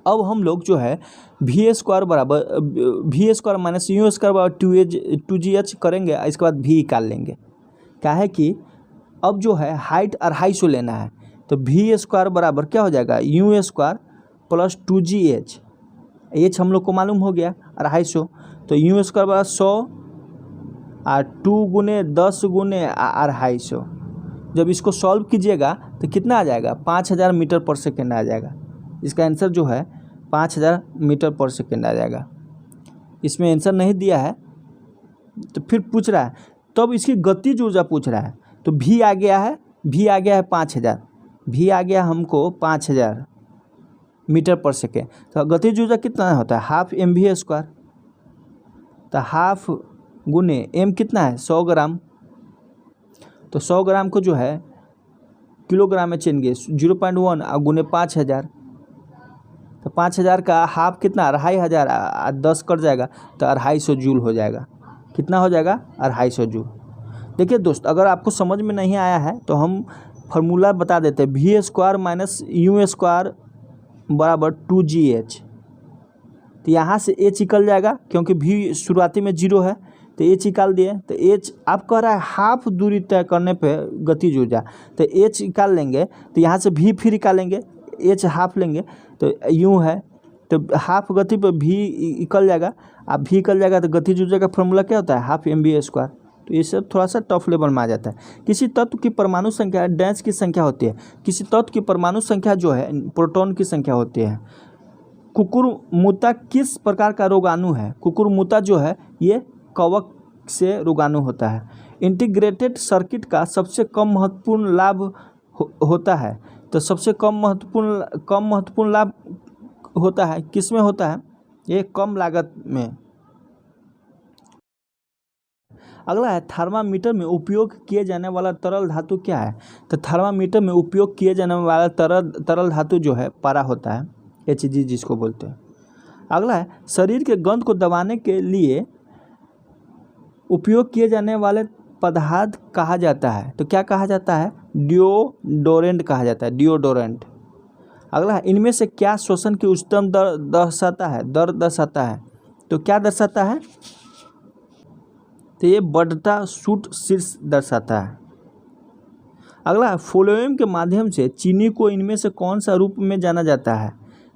Speaker 1: अब हम लोग जो है V square minus U square बराबर 2gh करेंगे, इसके बाद v निकाल लेंगे। क्या है कि अब जो है हाइट 250 लेना है, तो वी स्क्वायर बराबर क्या हो जाएगा, you square plus 2gh, h हम लोग को मालूम हो गया 250, तो यू स्क्वायर बराबर 100 और 2 गुने 10 गुने 250। जब इसको सॉल्व कीजिएगा तो कितना आ जाएगा, 5000 मीटर पर सेकेंड आ जाएगा। इसका आंसर जो है 5000 मीटर पर सेकेंड आ जाएगा। इसमें आंसर नहीं दिया है तो फिर पूछ रहा है, तब इसकी गतिज ऊर्जा पूछ रहा है, तो v आ गया है, 5000, v आ गया हमको 5000 मीटर पर सेकेंड। तो गतिज ऊर्जा कितना होता है, हाफ mv स्क्वायर, तो हाफ गुने m कितना है 100 ग्राम, तो 100 ग्राम को जो है किलोग्राम में चेंगे 0.1 और गुने 5000, तो 5000 का हाफ कितना 2500, 10 कट जाएगा तो 250 जूल हो जाएगा। कितना हो जाएगा, 250 जूल। देखिए दोस्त, अगर आपको समझ में नहीं आया है तो हम फार्मूला बता देते हैं, V square minus U square बराबर 2gh। तो यहाँ से h निकल जाएगा क्योंकि v शुरुआती में 0 है, तो h निकाल दिए, तो h आप कह रहा है हाफ दूरी तय करने पे गतिज ऊर्जा, तो h निकाल लेंगे, तो यहाँ से v फिर निकालेंगे, h हाफ लेंगे तो u है, तो हाफ गति पर v निकल जाएगा, अब v निकल जाएगा तो गतिज ऊर्जा का फॉर्मूला क्या होता है, हाफ mv स्क्वायर। तो ये सब थोड़ा सा टफ लेवल में आ जाता है। किसी तत्व की परमाणु संख्या डैश की संख्या होती है, किसी तत्व की परमाणु संख्या जो है प्रोटॉन की संख्या होती है। कुकुरमुत्ता किस प्रकार का रोगाणु है, कुकुरमुत्ता जो है ये कवक से रोगाणु होता है। इंटीग्रेटेड सर्किट का सबसे कम महत्वपूर्ण लाभ होता है, तो सबसे कम महत्वपूर्ण लाभ होता है किस में होता है, ये कम लागत में। अगला है, थर्मामीटर में उपयोग किए जाने वाला तरल धातु क्या है? तो थर्मामीटर में उपयोग किए जाने वाला तरल धातु जो है पारा होता है, Hg जिसको बोलते हैं। अगला है, शरीर के गंध को दबाने के लिए उपयोग किए जाने वाले पदार्थ कहा जाता है, तो क्या कहा जाता है, डिओडोरेंट कहा जाता है, डिओडोरेंट। अगला है, इनमें से क्या श्वसन की उच्चतम दर दर्शाता है, तो क्या दर्शाता है, तो ये बढ़ता शूट शीर्ष दर्शाता है। अगला, फ्लोएम के माध्यम से चीनी को इनमें से कौन सा रूप में जाना जाता है,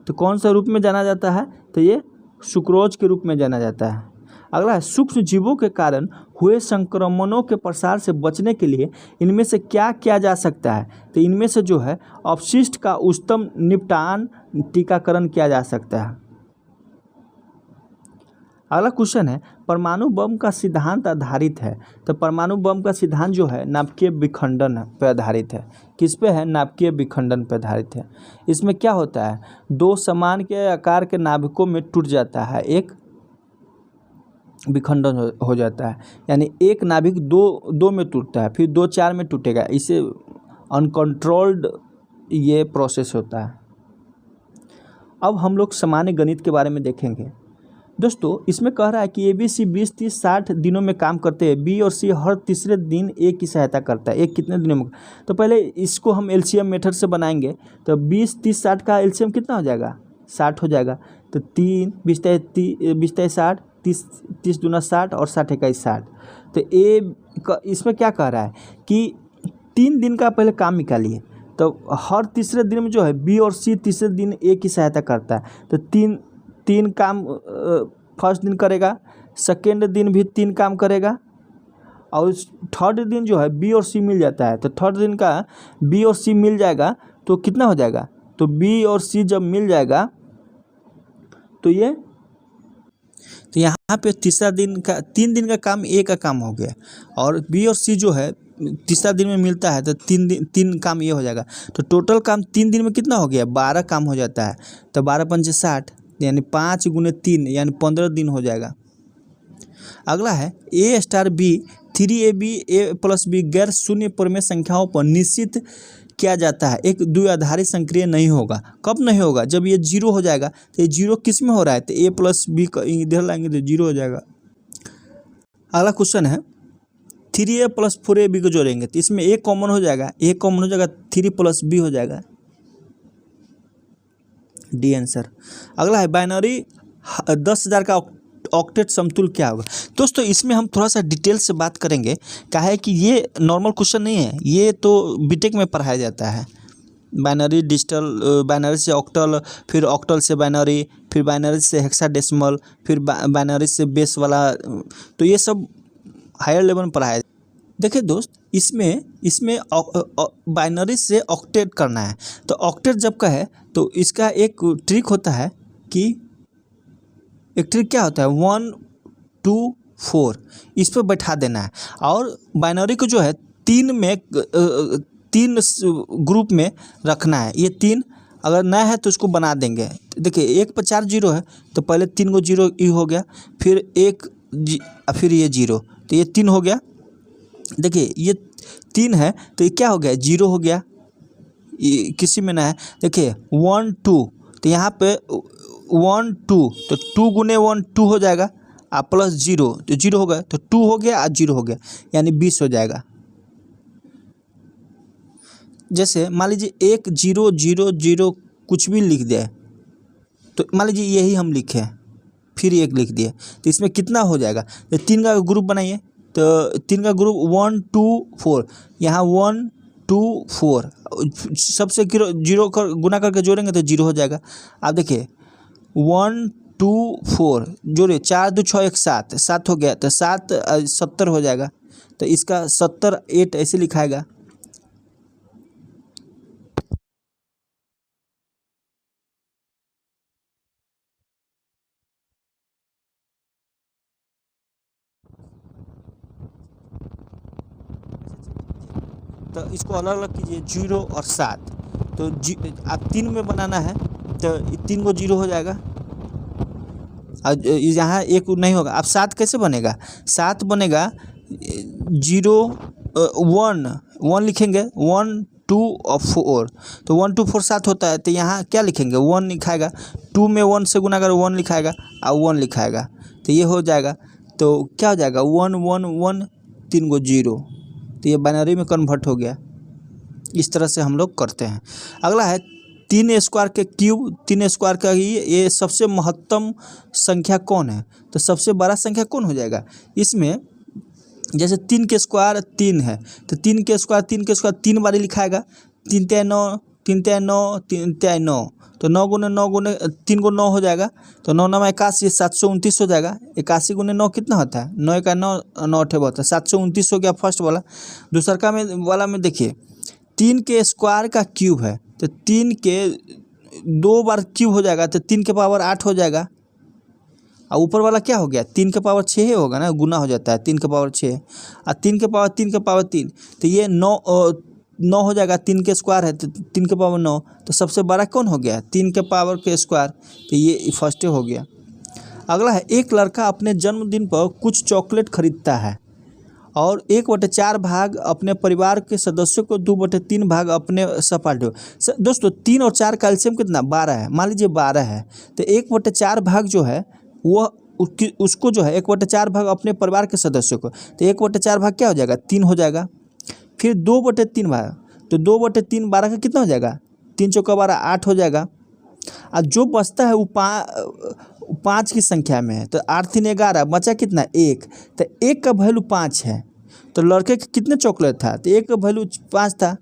Speaker 1: तो कौन सा रूप में जाना जाता है, तो ये सुक्रोज के रूप में जाना जाता है। अगला है, सूक्ष्म जीवों के कारण हुए संक्रमणों के प्रसार से बचने के लिए इनमें से क्या किया जा सकता है, तो इनमें से जो है अपशिष्ट का उच्चतम निपटान टीकाकरण किया जा सकता है। अगला क्वेश्चन है, परमाणु बम का सिद्धांत आधारित है। तो परमाणु बम का सिद्धांत जो है नाभिकीय विखंडन पर आधारित है। किस पे है? नाभिकीय विखंडन पर आधारित है। इसमें क्या होता है, दो समान के आकार के नाभिकों में टूट जाता है, एक विखंडन हो जाता है, यानी एक नाभिक दो में टूटता है, फिर दो चार में टूटेगा। इसे अनकंट्रोल्ड ये प्रोसेस होता है। अब हम लोग सामान्य गणित के बारे में देखेंगे। दोस्तों इसमें कह रहा है कि ABC 20, 30, 60 दिनों में काम करते हैं। B और C हर तीसरे दिन A की सहायता करता है। एक कितने दिनों में? तो पहले इसको हम LCM मेथड से बनाएंगे। तो 20, 30, 60 का LCM कितना हो जाएगा? 60 हो जाएगा। तो 3 20 60, 30 दूना 60 और 60 21 60। तो इसमें क्या कह रहा है कि 3 दिन का पहले काम निकालिए। तो हर तीसरे दिन में जो है B और C तीसरे दिन A की सहायता करता है। तो तीन काम फर्स्ट दिन करेगा, सेकेंड दिन भी 3 काम करेगा, और थर्ड दिन जो है B और C मिल जाता है। तो थर्ड दिन का B और C मिल जाएगा तो कितना हो जाएगा? तो B और C जब मिल जाएगा तो यहाँ पे तीसरा दिन का 3 दिन का काम A का काम हो गया, और B और C जो है तीसरा दिन में मिलता है। तो 3 काम ये हो जाएगा। तो टोटल काम 3 दिन में कितना हो गया? 12 काम हो जाता है। तो 12 पंचे 60, यानी 5 गुने 3 यानी 15 दिन हो जाएगा। अगला है A star B 3AB A+B गैर शून्य परिमेय संख्याओं पर निश्चित किया जाता है। एक द्विआधारी संक्रिय नहीं होगा। कब नहीं होगा? जब ये 0 हो जाएगा। तो ये 0 किस में हो रहा है? तो A+B इधर लाएंगे तो 0 हो जाएगा। अगला क्वेश्चन है 3A + 4AB को जोड़ेंगे तो इसमें A कॉमन हो जाएगा, A कॉमन हो जाएगा, 3 + B हो जाएगा, डी आंसर। अगला है बाइनरी 10,000 का ऑक्टेट समतुल्य क्या होगा? दोस्तों इसमें हम थोड़ा सा डिटेल से बात करेंगे। क्या है कि ये नॉर्मल क्वेश्चन नहीं है, ये तो बीटेक में पढ़ाया जाता है। बाइनरी डिजिटल, बाइनरी से ऑक्टल, फिर ऑक्टल से बाइनरी, फिर बाइनरी से हेक्साडेसिमल, फिर बाइनरी से बेस वाला, तो ये सब हायर लेवल में पढ़ाया। देखिए दोस्त, इसमें बाइनरी से ऑक्टेट करना है। तो ऑक्टेट जब का है तो इसका एक ट्रिक होता है कि एक ट्रिक क्या होता है, 1 2 4 इस पर बैठा देना है, और बाइनरी को जो है 3 ग्रुप में रखना है। ये 3 अगर नया है तो इसको बना देंगे। देखिए 1 पर 4 0 है, तो पहले 3 को 0 ही हो गया, फिर फिर ये 0, तो ये 3 हो गया। देखिए ये 3 है तो ये क्या हो गया? 0 हो गया। किसी में ना है, देखिए 1 2, तो यहाँ पे 1 2, तो 2 गुने 1 2 हो जाएगा, प्लस 0 तो 0 हो गया, तो 2 हो गया और 0 हो गया, यानी 20 हो जाएगा। जैसे मान लीजिए 1 0 0 0 कुछ भी लिख दे, तो मान लीजिए यही हम लिखे, फिर 1 लिख दिए, तो इसमें कितना हो जाएगा? तो 3 का ग्रुप बनाइए, तो 3 का ग्रुप 1 2 4, यहाँ 1 2 4 सबसे 0 कर गुना करके जोड़ेंगे तो 0 हो जाएगा। आप देखिए 1 2 4 जोड़िए, 4 2 6 1 7, 7 हो गया, तो 7 70 हो जाएगा। तो इसका 70 8 ऐसे लिखाएगा। तो इसको अलग अलग कीजिए, 0 और 7, तो आप 3 में बनाना है, तो 3 को 0 हो जाएगा, और यहाँ 1 नहीं होगा। अब 7 कैसे बनेगा? 7 बनेगा 0 1 लिखेंगे, 1 2 और 4, तो 1 2 4 7 होता है, तो यहाँ क्या लिखेंगे? 1 लिखाएगा, 2 में 1 से गुना कर 1 लिखाएगा और 1 लिखाएगा, तो ये हो जाएगा। तो क्या हो जाएगा? 1 1 1 3 को 0, तो ये बाइनरी में कन्वर्ट हो गया। इस तरह से हम लोग करते हैं। अगला है 3 स्क्वायर के क्यूब। 3 स्क्वायर का ही ये सबसे महत्तम संख्या कौन है? तो सबसे बड़ा संख्या कौन हो जाएगा इसमें? जैसे 3 के स्क्वायर 3 है, तो 3 के स्क्वायर 3 बार लिखाएगा, 3 3 9 3 3 9 3 3 9, तो 9 गुने 9 गुने 3 को 9 हो जाएगा, तो 9 9 81 729 हो जाएगा। 81 गुने 9 कितना होता है? 9 का 9 9 ठे होता है, 729 हो गया फर्स्ट वाला। दूसरा में देखिए 3 के स्क्वायर का क्यूब है, तो 3 के 2 बार क्यूब हो जाएगा, तो 3 के पावर 8 हो जाएगा। और ऊपर वाला क्या हो गया, 3 के पावर 6 ही होगा ना, गुना हो जाता है 3 के पावर 6 और 3 के पावर 3 के पावर 3, तो ये 9 हो जाएगा, 3 के स्क्वायर है तो 3 के पावर 9, तो सबसे बड़ा कौन हो गया, 3 के पावर के स्क्वायर, तो ये फर्स्ट हो गया। अगला है, एक लड़का अपने जन्मदिन पर कुछ चॉकलेट खरीदता है और 1/4 भाग अपने परिवार के सदस्यों को, 2/3 भाग अपने सहपाठियों। दोस्तों 3 और 4 का एलसीएम कितना, 12 है, मान लीजिए 12 है, तो 1/4 भाग जो है वह उसको जो है 1/4 भाग अपने परिवार के सदस्यों को, तो 1/4 भाग क्या हो जाएगा, 3 हो जाएगा। फिर 2/3 भाग, तो 2/3 12 का कितना हो जाएगा, 3 चौका 12 8 हो जाएगा। और जो बचता है वो 5 की संख्या में है, तो 8 3 11, बचा कितना 1, तो 1 का वैल्यू 5 है। तो लड़के के कितने चॉकलेट था, तो 1 का वैल्यू 5 था,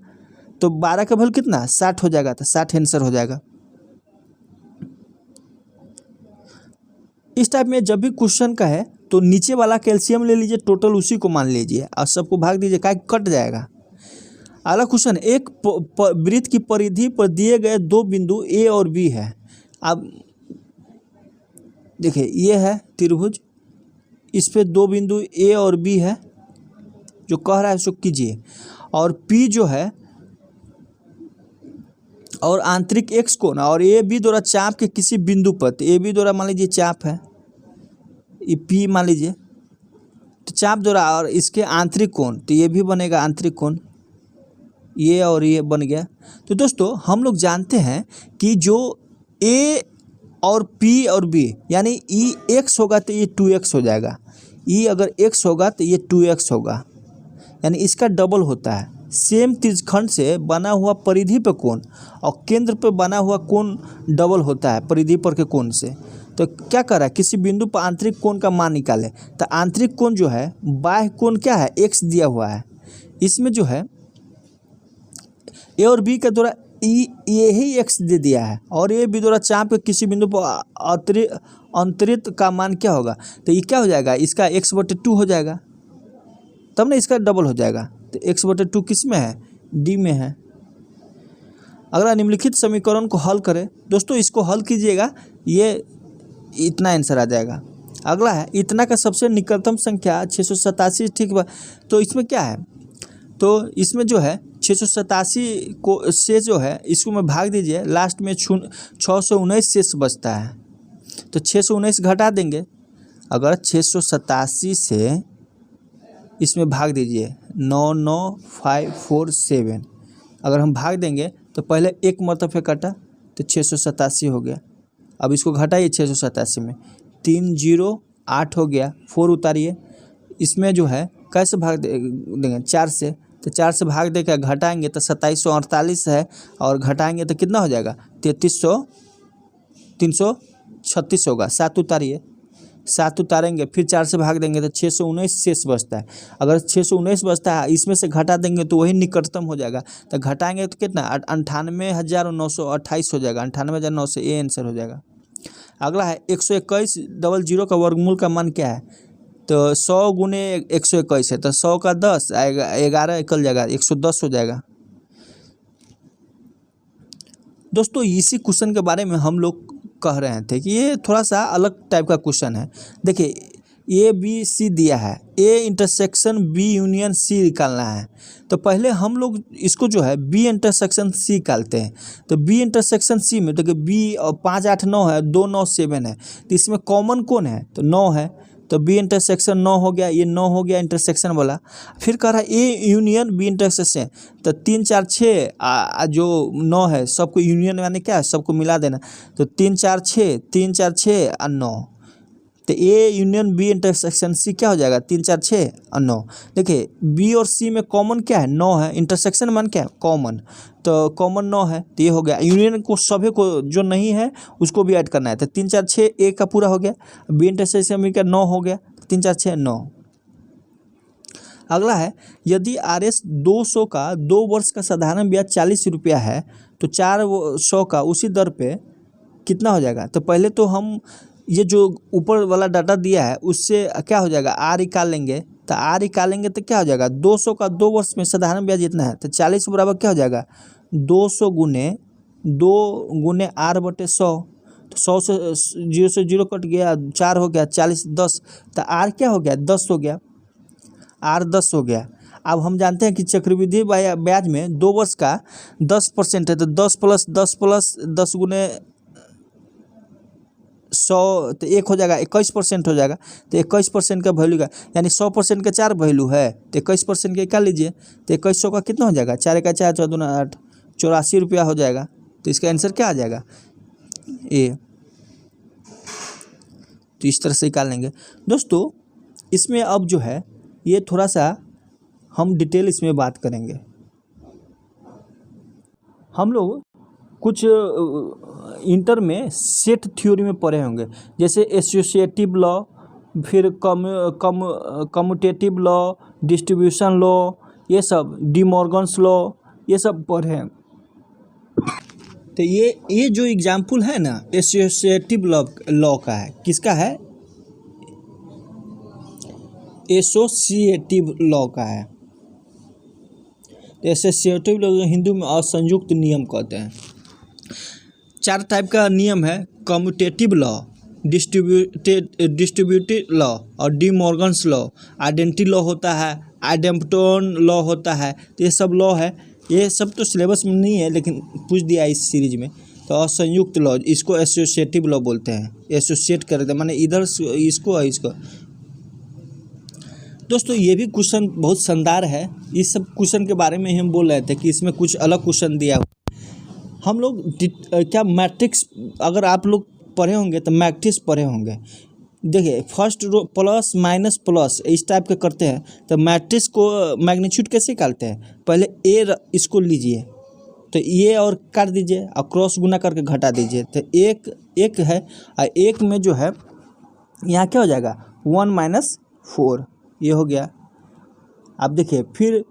Speaker 1: तो 12 का वैल्यू कितना 60 हो जाएगा, तो 60 आंसर हो जाएगा। इस टाइप में जब भी क्वेश्चन का है तो नीचे वाला कैल्शियम ले लीजिए, टोटल उसी को मान लीजिए और सबको भाग दीजिए, क्या कट जाएगा। अगला क्वेश्चन, एक वृत्त की परिधि पर दिए गए 2 बिंदु ए और बी है। अब देखिए ये है त्रिभुज, इस पे 2 बिंदु ए और बी है, जो कह रहा है उसको कीजिए। और पी जो है और आंतरिक एक्स कोण और ए बी द्वारा चाप के किसी बिंदु पर, तो ए बी द्वारा मान लीजिए चाप है, ये पी मान लीजिए, तो चाप द्वारा और इसके आंतरिक कोण, तो ये भी बनेगा आंतरिक कोण, ये और ये बन गया। तो दोस्तों हम लोग जानते हैं कि जो ए और पी और बी यानी ई एक्स होगा तो ये 2x हो जाएगा, ई अगर x होगा तो ये 2x होगा, यानी इसका डबल होता है। सेम त्रिज्यखंड से बना हुआ परिधि पर कोण और केंद्र पर बना हुआ कोण डबल होता है परिधि पर के कोण से। तो क्या कर रहा है, किसी बिंदु पर आंतरिक कोण का मान निकाले, तो आंतरिक कोण जो है बाह्य कोण क्या है, x दिया हुआ है, इसमें जो है ए और बी के द्वारा ये ही x दे दिया है और ए बी द्वारा चाप के किसी बिंदु पर अंतरित का मान क्या होगा, तो ये क्या हो जाएगा, इसका x/2 हो जाएगा, तब ना इसका डबल हो जाएगा। तो x/2 किस में है, डी में है। अगला, निम्नलिखित समीकरण को हल करें। दोस्तों इसको हल कीजिएगा, ये इतना आंसर आ जाएगा। अगला है, इतना का सबसे निकटतम संख्या 687, ठीक है, तो इसमें क्या है, तो इसमें जो है 687 को से जो है इसको में भाग दीजिए, लास्ट में 619 शेष बचता है, तो 619 घटा देंगे। अगर 687 से इसमें भाग दीजिए 99547, अगर हम भाग देंगे तो पहले एक मरतबा कटा तो 687 हो गया। अब इसको घटाइए 687 में, 3 0 8 हो गया, 4 उतारिए, इसमें जो है कैसे भाग देंगे 4 से, तो 4 से भाग देकर घटाएंगे तो 2748 है, और घटाएंगे तो कितना हो जाएगा 336 होगा। 7 उतारिए, 7 उतारेंगे फिर 4 से भाग देंगे तो 619 शेष बचता है। अगर 619 बचता है इसमें से घटा देंगे तो वही निकटतम हो जाएगा, तो घटाएंगे तो कितना 98,928 हो जाएगा, 98,900, ये आंसर हो जाएगा। अगला है 121 का वर्गमूल का मान क्या है, तो 100 गुने 121 है, तो 100 का 10 आएगा, 11 निकल जाएगा, 110 हो जाएगा। दोस्तों इसी क्वेश्चन के बारे में हम लोग कह रहे थे कि ये थोड़ा सा अलग टाइप का क्वेश्चन है। देखिए ए बी सी दिया है, A intersection B union C निकालना है, तो पहले हम लोग इसको जो है बी इंटरसेक्शन सी निकालते हैं। तो बी इंटरसेक्शन सी में देखिए बी 5 8 9 है, 2 9 7 है, तो इसमें कॉमन कौन है, तो 9 है, तो बी इंटरसेक्शन 9 हो गया, ये 9 हो गया इंटरसेक्शन वाला। फिर कह रहा है ए यूनियन बी इंटरसेक्शन, तो 3 4 6 जो 9 है सबको यूनियन यानी क्या है, सबको मिला देना, तो 3 4 6 3 4 6 और 9, तो A union B intersection C क्या हो जाएगा 3 4 6 और 9। देखिए बी और सी में कॉमन क्या है 9 है, इंटरसेक्शन मान क्या है कॉमन, तो कॉमन 9 है, तो ये हो गया। यूनियन को सभी को जो नहीं है उसको भी ऐड करना है, तो 3 4 6 ए का पूरा हो गया, बी इंटरसेक्शन में क्या 9 हो गया, 3 4 6 9। अगला है, यदि RS 200 का 2 वर्ष का साधारण ब्याज 40 रुपया है तो 400 का उसी दर पे कितना हो जाएगा। तो पहले तो हम ये जो ऊपर वाला डाटा दिया है उससे क्या हो जाएगा R निकाल लेंगे, तो R निकालेंगे तो क्या हो जाएगा 200 का 2 वर्ष में साधारण ब्याज इतना है, तो 40 बराबर क्या हो जाएगा 200 गुने 2 गुने R/100, तो 100 से 0 से 0 कट गया, 4 हो गया, 40 10, तो आर क्या हो गया 10 हो गया, आर 10 हो गया। अब हम जानते हैं कि चक्रवृद्धि ब्याज में 2 वर्ष का 10% है, तो 10 प्लस 10 गुने 100 तो 1 हो जाएगा, 21% हो जाएगा। तो 21% का वैल्यू का यानी 100% का 4 वैल्यू है, तो 21% का निकाल लीजिए। तो 2100 का कितना हो जाएगा, 4 का 4 14 8 84 रुपया हो जाएगा। तो इसका आंसर क्या आ जाएगा ए। तो इस तरह से निकाल लेंगे दोस्तों। इसमें अब जो है ये थोड़ा सा हम डिटेल इसमें बात करेंगे। हम लोग कुछ इंटर में सेट थ्योरी में पढ़े होंगे, जैसे एसोसिएटिव लॉ, फिर कम्यूटेटिव लॉ, डिस्ट्रीब्यूशन लॉ, ये सब डी मॉर्गन्स लॉ, ये सब पढ़े हैं। तो ये जो एग्जाम्पल है ना एसोसिएटिव लॉ का है, किसका है, एसोसिएटिव लॉ का है। एसोसिएटिव लॉ हिंदू में असंयुक्त नियम कहते हैं। 4 टाइप का नियम है, कम्यूटेटिव लॉ, डिस्ट्रीब्यूटिव लॉ और D Morgan's law. Identity law होता है, आइडेम्पटोन लॉ होता है। तो ये सब लॉ है, ये सब तो सिलेबस में नहीं है लेकिन पूछ दिया इस सीरीज में। तो असंयुक्त लॉ, इसको एसोसिएटिव लॉ बोलते हैं, एसोसिएट करते हैं माने इधर इसको और इसको। दोस्तों ये भी क्वेश्चन बहुत शानदार है। इस सब क्वेश्चन के बारे में हम बोल रहे थे कि इसमें कुछ अलग क्वेश्चन दिया हुआ। हम लोग क्या मैट्रिक्स, अगर आप लोग पढ़े होंगे तो मैट्रिक्स पढ़े होंगे। देखिए first row plus minus plus इस टाइप के करते हैं। तो मैट्रिक्स को मैग्नीट्यूड कैसे निकालते हैं, पहले ए इसको लीजिए, तो ये और काट दीजिए और क्रॉस गुना करके घटा दीजिए। तो एक है और एक में जो है यहाँ क्या हो जाएगा 1 - 4, ये हो गया। अब देखिए फिर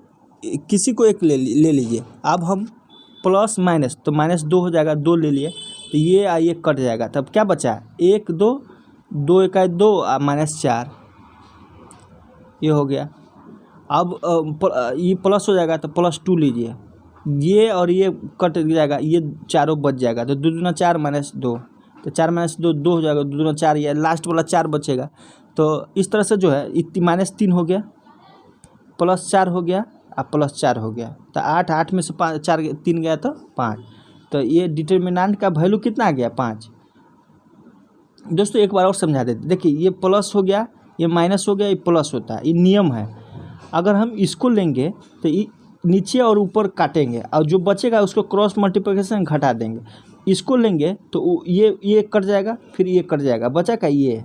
Speaker 1: किसी को एक ले लीजिए। अब हम प्लस माइनस, तो -2 हो जाएगा, 2 ले लिए, तो ये कट जाएगा। तब क्या बचा 1 2 2 1 2 और -4, ये हो गया। अब ये प्लस हो जाएगा तो +2 लीजिए, ये और ये कट जाएगा, ये चारों बच जाएगा। तो 2 दूना 4 -2, तो 4 - 2 2 हो जाएगा, 2 दूना 4, ये लास्ट वाला 4 बचेगा। तो इस तरह से जो है -3 हो गया, +4 हो गया और +4 हो गया। तो 8 में से 4 3 गया तो 5। तो ये डिटर्मिनेंट का वैल्यू कितना आ गया 5। दोस्तों एक बार और समझा देते, देखिए ये प्लस हो गया, ये माइनस हो गया, ये प्लस होता है, ये नियम है। अगर हम इसको लेंगे तो ये नीचे और ऊपर काटेंगे और जो बचेगा उसको क्रॉस मल्टीप्लिकेशन घटा देंगे। इसको लेंगे तो ये कट जाएगा, फिर ये कट जाएगा, बचा का ये।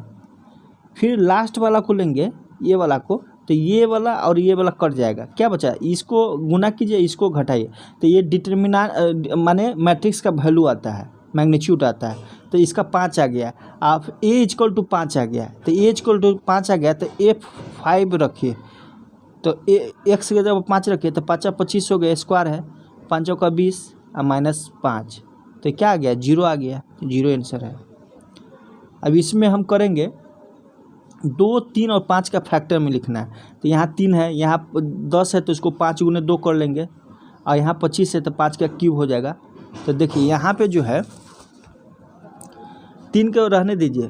Speaker 1: फिर लास्ट वाला को लेंगे, ये वाला को, तो ये वाला और ये वाला कट जाएगा, क्या बचा, इसको गुना कीजिए, इसको घटाइए। तो ये डिटर्मिनेंट माने मैट्रिक्स का वैल्यू आता है, मैग्नीट्यूड आता है। तो इसका 5 आ गया। आप a = 5 आ गया, तो a = 5 आ गया तो f5 रखिए। तो x के जब 5 रखिए तो 5 × 25 हो गया, स्क्वायर है, 5 × 20 और -5, तो क्या आ गया 0 आ गया, 0 आंसर है। अब इसमें हम करेंगे 2 3 और 5 का फैक्टर में लिखना है। तो यहाँ 3 है, यहाँ 10 है तो इसको 5 × 2 कर लेंगे, और यहाँ 25 है तो 5 का क्यूब हो जाएगा। तो देखिए यहाँ पे जो है 3 को रहने दीजिए,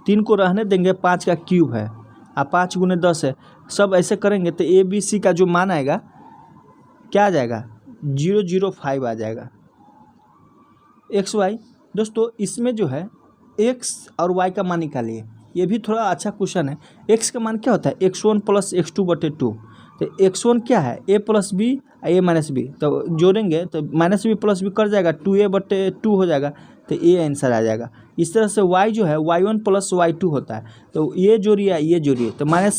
Speaker 1: 3 को रहने देंगे, 5 का क्यूब है और 5 × 10 है। सब ऐसे करेंगे तो ABC का जो मान आएगा क्या आ जाएगा 005 आ जाएगा। XY दोस्तों इसमें जो है x और y का मान निकालिए, ये भी थोड़ा अच्छा क्वेश्चन है। x का मान क्या होता है x1 + x2/2। तो x1 क्या है a + b a - b, तो जोड़ेंगे तो -b + b कर जाएगा, 2a/2 हो जाएगा, तो a आंसर आ जाएगा। इस तरह से y जो है y1 + y2 होता है, तो ये जोड़िए ये जोड़िए, तो -a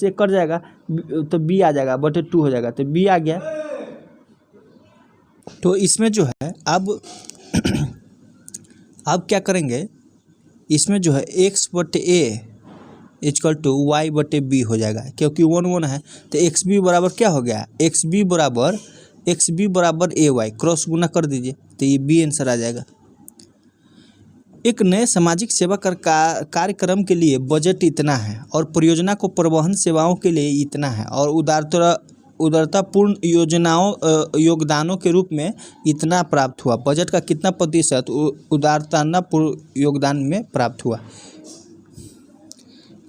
Speaker 1: + a कर जाएगा, तो b आ जाएगा, /2 हो जाएगा, तो b आ गया। तो इसमें जो है अब क्या करेंगे, इसमें जो है x/a = y/b हो जाएगा, क्योंकि 1 1 है। तो xb बराबर क्या हो गया, xb बराबर ay, क्रॉस गुना कर दीजिए, तो ये b आंसर आ जाएगा। एक नए सामाजिक सेवा कार्यक्रम के लिए बजट इतना है और परियोजना को परिवहन सेवाओं के लिए इतना है और उदारतापूर्ण योगदानों के रूप में इतना प्राप्त हुआ। बजट का कितना प्रतिशत उदारतापूर्ण योगदान में प्राप्त हुआ।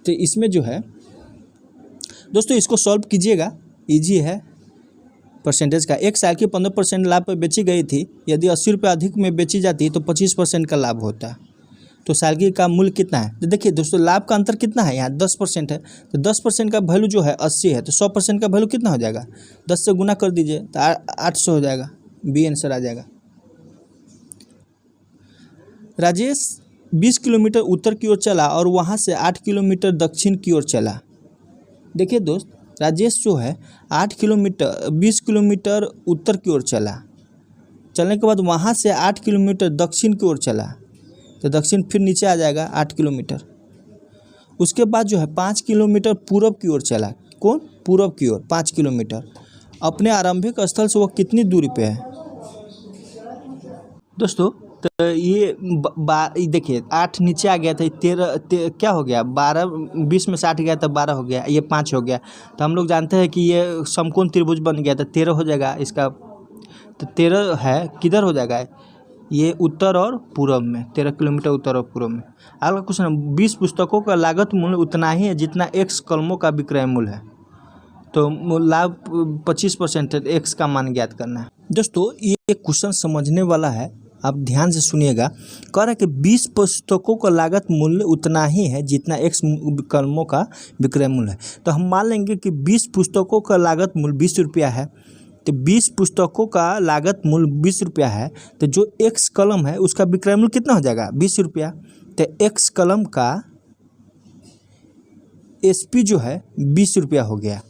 Speaker 1: तो इसमें जो है दोस्तों इसको सॉल्व कीजिएगा, इजी है। परसेंटेज का 1 साल की 15% लाभ पर बेची गई थी, यदि 80 रुपये अधिक में बेची जाती तो 25% का लाभ होता। तो सालगिरह का मूल्य कितना है? तो देखिए दोस्तों लाभ का अंतर कितना है, यहाँ 10% है, तो 10% का वैल्यू जो है 80 है, तो 100% का वैल्यू कितना हो जाएगा? 10 से गुना कर दीजिए तो 800 हो जाएगा। बी आंसर आ जाएगा। राजेश 20 किलोमीटर उत्तर की ओर चला और वहाँ से 8 किलोमीटर दक्षिण की ओर चला। देखिए दोस्त राजेश जो है 20 किलोमीटर उत्तर की ओर चला, चलने के बाद वहाँ से 8 किलोमीटर दक्षिण की ओर चला, तो दक्षिण फिर नीचे आ जाएगा 8 किलोमीटर। उसके बाद जो है 5 किलोमीटर पूर्व की ओर चला। कौन? पूर्व की ओर 5 किलोमीटर। अपने आरंभिक स्थल से वह कितनी दूरी पे है? दोस्तों तो ये देखिए 8 नीचे आ गया था, 13 क्या हो गया? 12 20 में 60 गया था, 12 हो गया, ये 5 हो गया। तो हम लोग जानते हैं कि ये समकोण त्रिभुज बन गया था, 13 हो जाएगा इसका। तो 13 है, किधर हो जाएगा? ये उत्तर और पूर्व में, 13 किलोमीटर उत्तर और पूर्व में। अगला क्वेश्चन, 20 पुस्तकों का लागत मूल्य उतना ही है जितना X कलमों का विक्रय मूल्य है। तो लाभ 25% है, X का मान ज्ञात करना है। दोस्तों ये क्वेश्चन समझने वाला है, आप ध्यान से सुनिएगा। कह रहा है कि 20 पुस्तकों का लागत मूल्य उतना ही है जितना X कलमों का विक्रय मूल्य है। तो हम मान लेंगे कि 20 पुस्तकों का लागत मूल्य 20 रुपया है, तो 20 पुस्तकों का लागत मूल्य 20 रुपया है, तो जो X कलम है उसका विक्रय मूल्य कितना हो जाएगा? 20 रुपया। तो X कलम का SP जो है 20 रुपया हो गया,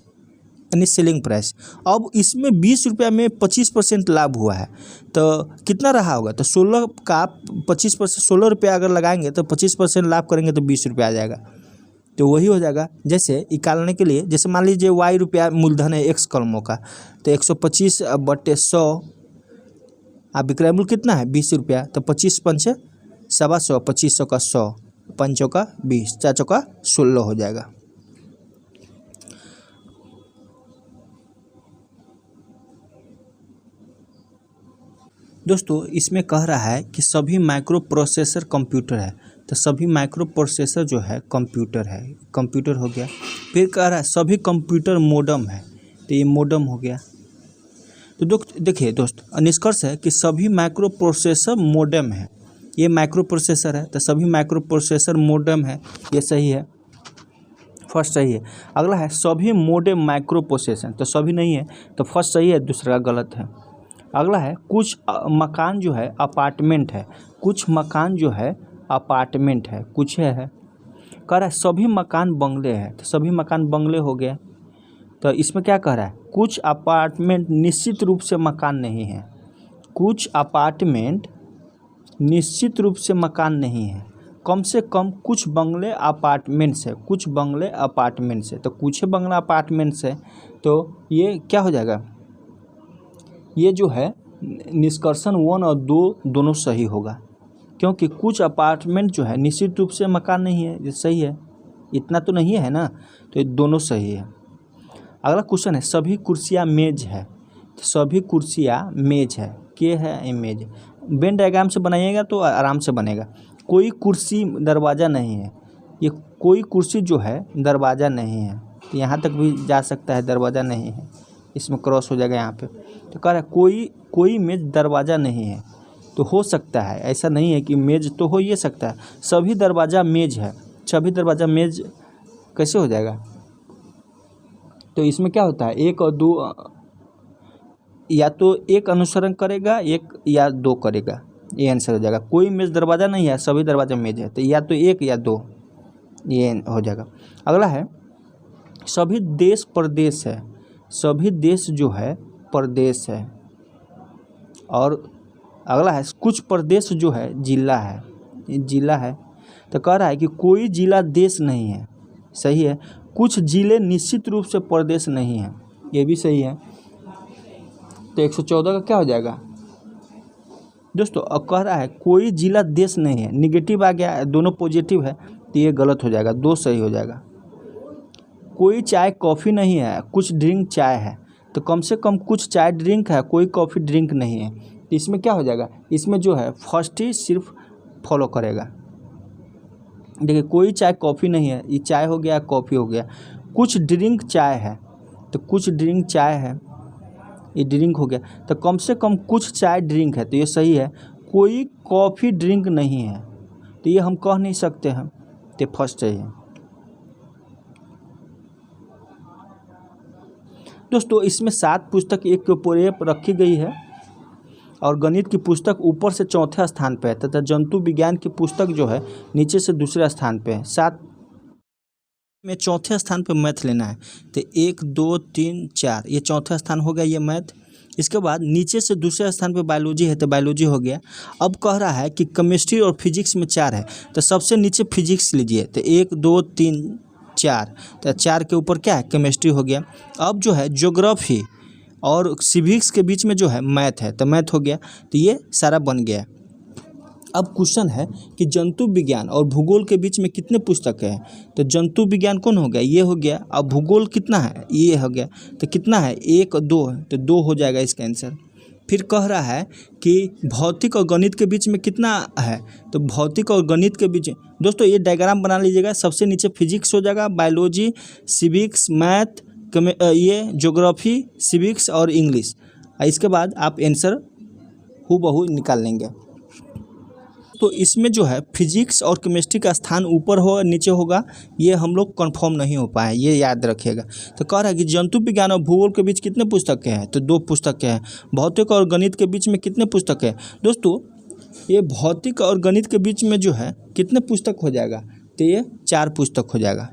Speaker 1: यानी सेलिंग प्राइस। अब इसमें 20 रुपया में 25% लाभ हुआ है, तो कितना रहा होगा? तो 16 का 25%, 16 रुपया अगर लगाएंगे तो 25% लाभ करेंगे तो 20 रुपया आ जाएगा। तो वही हो जाएगा। जैसे निकालने के लिए, जैसे मान लीजिए Y रुपया मूलधन है X कलमों का, तो 125/100 अब विक्रय मूल्य कितना है? 20 रुपया। तो 25 पंचे 125, 2500 का 100, 5 का 20, 4 का 16 हो जाएगा। दोस्तों इसमें कह रहा है कि सभी माइक्रो प्रोसेसर कंप्यूटर है, तो सभी माइक्रो प्रोसेसर जो है कंप्यूटर है, कंप्यूटर हो गया। फिर कह रहा है सभी कंप्यूटर मोडम है, तो ये मोडम हो गया। तो देखिए दोस्त निष्कर्ष है कि सभी माइक्रो प्रोसेसर मोडम है, ये माइक्रो प्रोसेसर है, तो सभी माइक्रो प्रोसेसर मोडम है, ये सही है, फर्स्ट सही है। अगला है सभी मोडम माइक्रो प्रोसेसर, तो सभी नहीं है, तो फर्स्ट सही है, दूसरा गलत है। अगला है कुछ मकान जो है अपार्टमेंट है, कुछ मकान जो है अपार्टमेंट है, कुछ है। कह रहा है सभी मकान बंगले हैं, तो सभी मकान बंगले हो गए। तो इसमें क्या कह रहा है? कुछ अपार्टमेंट निश्चित रूप से मकान नहीं है, कुछ अपार्टमेंट निश्चित रूप से मकान नहीं है, कम से कम कुछ बंगले अपार्टमेंट्स है, कुछ बंगले अपार्टमेंट्स है, तो कुछ बंगला अपार्टमेंट्स है, तो ये क्या हो जाएगा? ये जो है निष्कर्षण 1 और 2 दोनों सही होगा, क्योंकि कुछ अपार्टमेंट जो है निश्चित रूप से मकान नहीं है, ये सही है, इतना तो नहीं है ना, तो ये दोनों सही है। अगला क्वेश्चन है सभी कुर्सियाँ मेज है, तो सभी कुर्सियाँ मेज है, के है इमेज। वेन डायग्राम से बनाइएगा तो आराम से बनेगा। कोई कुर्सी दरवाज़ा नहीं है, ये कोई कुर्सी जो है दरवाज़ा नहीं है, तो यहाँ तक भी जा सकता है, दरवाज़ा नहीं है, इसमें क्रॉस हो जाएगा यहाँ पे। तो कह रहा है कोई मेज दरवाज़ा नहीं है, तो हो सकता है, ऐसा नहीं है कि मेज तो हो ही सकता है। सभी दरवाज़ा मेज है, सभी दरवाज़ा मेज कैसे हो जाएगा? तो इसमें क्या होता है 1 और 2, या तो एक अनुसरण करेगा, एक या 2 करेगा, ये आंसर हो जाएगा। कोई मेज दरवाज़ा नहीं है, सभी दरवाज़ा मेज है, तो या तो 1 या 2, ये हो जाएगा। अगला है सभी देश प्रदेश है, सभी देश जो है प्रदेश है। और अगला है कुछ प्रदेश जो है जिला है, जिला है। तो कह रहा है कि कोई जिला देश नहीं है, सही है। कुछ जिले निश्चित रूप से प्रदेश नहीं है, ये भी सही है। तो 114 का क्या हो जाएगा दोस्तों? अब कह रहा है कोई जिला देश नहीं है, निगेटिव आ गया, दोनों पॉजिटिव है, तो ये गलत हो जाएगा, 2 सही हो जाएगा। कोई चाय कॉफ़ी नहीं है, कुछ ड्रिंक चाय है, तो तो कम से कम कुछ चाय ड्रिंक है, कोई कॉफ़ी ड्रिंक नहीं है। तो इसमें क्या हो जाएगा, इसमें जो है फर्स्ट ही सिर्फ फॉलो करेगा। देखिए कोई चाय कॉफ़ी नहीं है, ये चाय हो गया कॉफ़ी हो गया। कुछ ड्रिंक चाय है, तो कुछ ड्रिंक चाय है, ये ड्रिंक हो गया। तो कम से कम कुछ चाय ड्रिंक है, तो ये सही है। कोई कॉफ़ी ड्रिंक नहीं है, तो ये हम कह नहीं सकते हैं, तो फर्स्ट है। दोस्तों इसमें 7 पुस्तक एक के ऊपर एक रखी गई है और गणित की पुस्तक ऊपर से चौथे स्थान पे है तथा जंतु विज्ञान की पुस्तक जो है नीचे से दूसरे स्थान पे है। 7 में चौथे स्थान पे मैथ लेना है, तो 1 2 3 4 ये चौथा स्थान हो गया ये मैथ। इसके बाद नीचे से दूसरे स्थान पे बायोलॉजी है, तो बायोलॉजी हो गया। अब कह रहा है कि केमिस्ट्री और फिजिक्स में 4 है, तो सबसे नीचे फिजिक्स लीजिए, तो 1 2 3 4, तो 4 के ऊपर क्या है, केमिस्ट्री हो गया। अब जो है ज्योग्राफी और सिविक्स के बीच में जो है मैथ है, तो मैथ हो गया, तो ये सारा बन गया। अब क्वेश्चन है कि जंतु विज्ञान और भूगोल के बीच में कितने पुस्तक हैं, तो जंतु विज्ञान कौन हो गया, ये हो गया। अब भूगोल कितना है, ये हो गया, तो कितना है 1 2 है, तो 2 हो जाएगा इसका आंसर। फिर कह रहा है कि भौतिक और गणित के बीच में कितना है, तो भौतिक और गणित के बीच, दोस्तों ये डायग्राम बना लीजिएगा। सबसे नीचे फिजिक्स हो जाएगा, बायोलॉजी, सिविक्स, मैथ, ये ज्योग्राफी, सिविक्स और इंग्लिश। इसके बाद आप आंसर हूबहू निकाल लेंगे। तो इसमें जो है फिजिक्स और केमिस्ट्री का स्थान ऊपर हो नीचे होगा, ये हम लोग कंफर्म नहीं हो पाए, ये याद रखिएगा। तो कह रहा है कि जंतु विज्ञान और भूगोल के बीच कितने पुस्तकें हैं, तो 2 पुस्तकें हैं। भौतिक और गणित के बीच में कितने पुस्तक हैं, दोस्तों ये भौतिक और गणित के बीच में जो है कितने पुस्तक हो जाएगा, तो ये 4 पुस्तक हो जाएगा।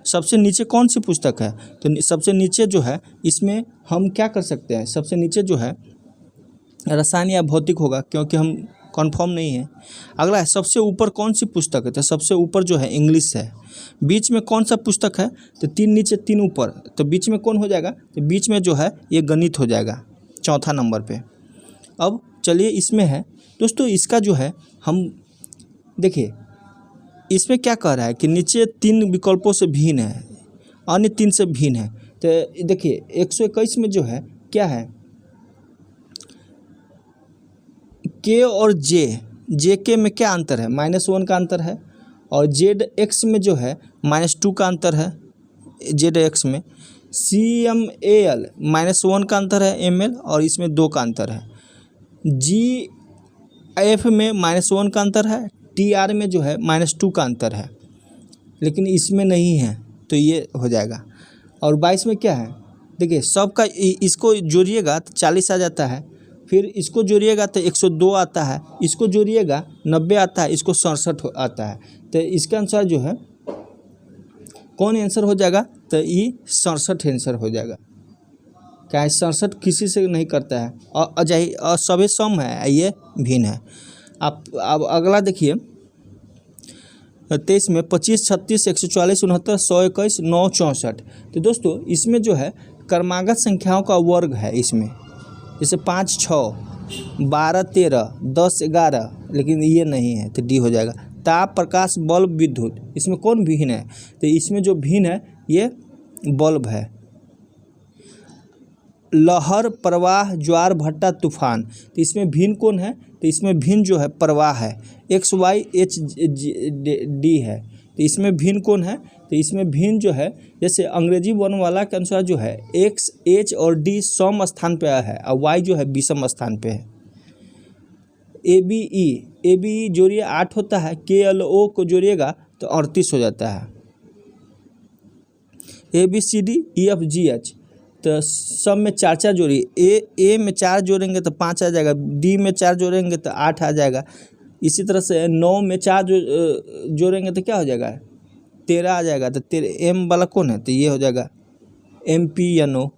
Speaker 1: सबसे नीचे कौन सी पुस्तक है, तो सबसे नीचे जो है इसमें हम क्या कर सकते हैं, सबसे नीचे जो है रसायन या भौतिक होगा, क्योंकि हम कन्फर्म नहीं है। अगला है सबसे ऊपर कौन सी पुस्तक है, तो सबसे ऊपर जो है इंग्लिश है। बीच में कौन सा पुस्तक है, तो 3 नीचे 3 ऊपर, तो बीच में कौन हो जाएगा, तो बीच में जो है ये गणित हो जाएगा चौथा नंबर पे। अब चलिए इसमें है दोस्तों, इसका जो है हम देखिए इसमें क्या कह रहा है कि नीचे 3 विकल्पों से भिन्न है, अन्य 3 से भिन्न है। तो देखिए 121 में जो है क्या है, के और जे के में क्या अंतर है, -1 का अंतर है, और जेड एक्स में जो है -2 का अंतर है, जेड एक्स में। CMAL -1 का अंतर है ML, और इसमें 2 का अंतर है। GF में -1 का अंतर है, TR में जो है -2 का अंतर है, लेकिन इसमें नहीं है, तो ये हो जाएगा। और 22 में क्या है, देखिए सबका इसको जोड़िएगा तो 40 आ जाता है, फिर इसको जोड़िएगा तो 102 आता है, इसको जोड़िएगा 90 आता है, इसको 67 आता है। तो इसका आंसर जो है कौन आंसर हो जाएगा, तो ये 67 आंसर हो जाएगा। क्या है 67 किसी से नहीं करता है, और अजाई और सभी सम है, ये भिन्न है। आप अब अगला देखिए 23 में 25 36 144 69 121 9 64। तो दोस्तों इसमें जो है क्रमागत संख्याओं का वर्ग है इसमें, जैसे 5 6 12 13 10 11, लेकिन ये नहीं है, तो डी हो जाएगा। ताप प्रकाश बल्ब विद्युत, इसमें कौन भिन्न है, तो इसमें जो भिन्न है ये बल्ब है। लहर प्रवाह ज्वार भट्टा तूफान, तो इसमें भिन्न कौन है, तो इसमें भिन्न जो है प्रवाह है, XYHD है। तो इसमें भिन्न कौन है, तो इसमें भिन्न जो है जैसे अंग्रेजी वर्णमाला के अनुसार जो है X H और D सम स्थान पे है और Y जो है विषम स्थान पे है। ABE जोड़िए 8 होता है, KLO को जोड़िएगा तो 38 हो जाता है। ABCDEFGH तो सब में 4 जोड़िए, A में 4 जोड़ेंगे तो 5 आ जाएगा, D में 4 जोड़ेंगे तो 8 आ जाएगा। इसी तरह से 9 में 4 जोड़ेंगे तो क्या हो जाएगा, 13 आ जाएगा। तो 13 M वाला कौन है, तो ये हो जाएगा MP या नो।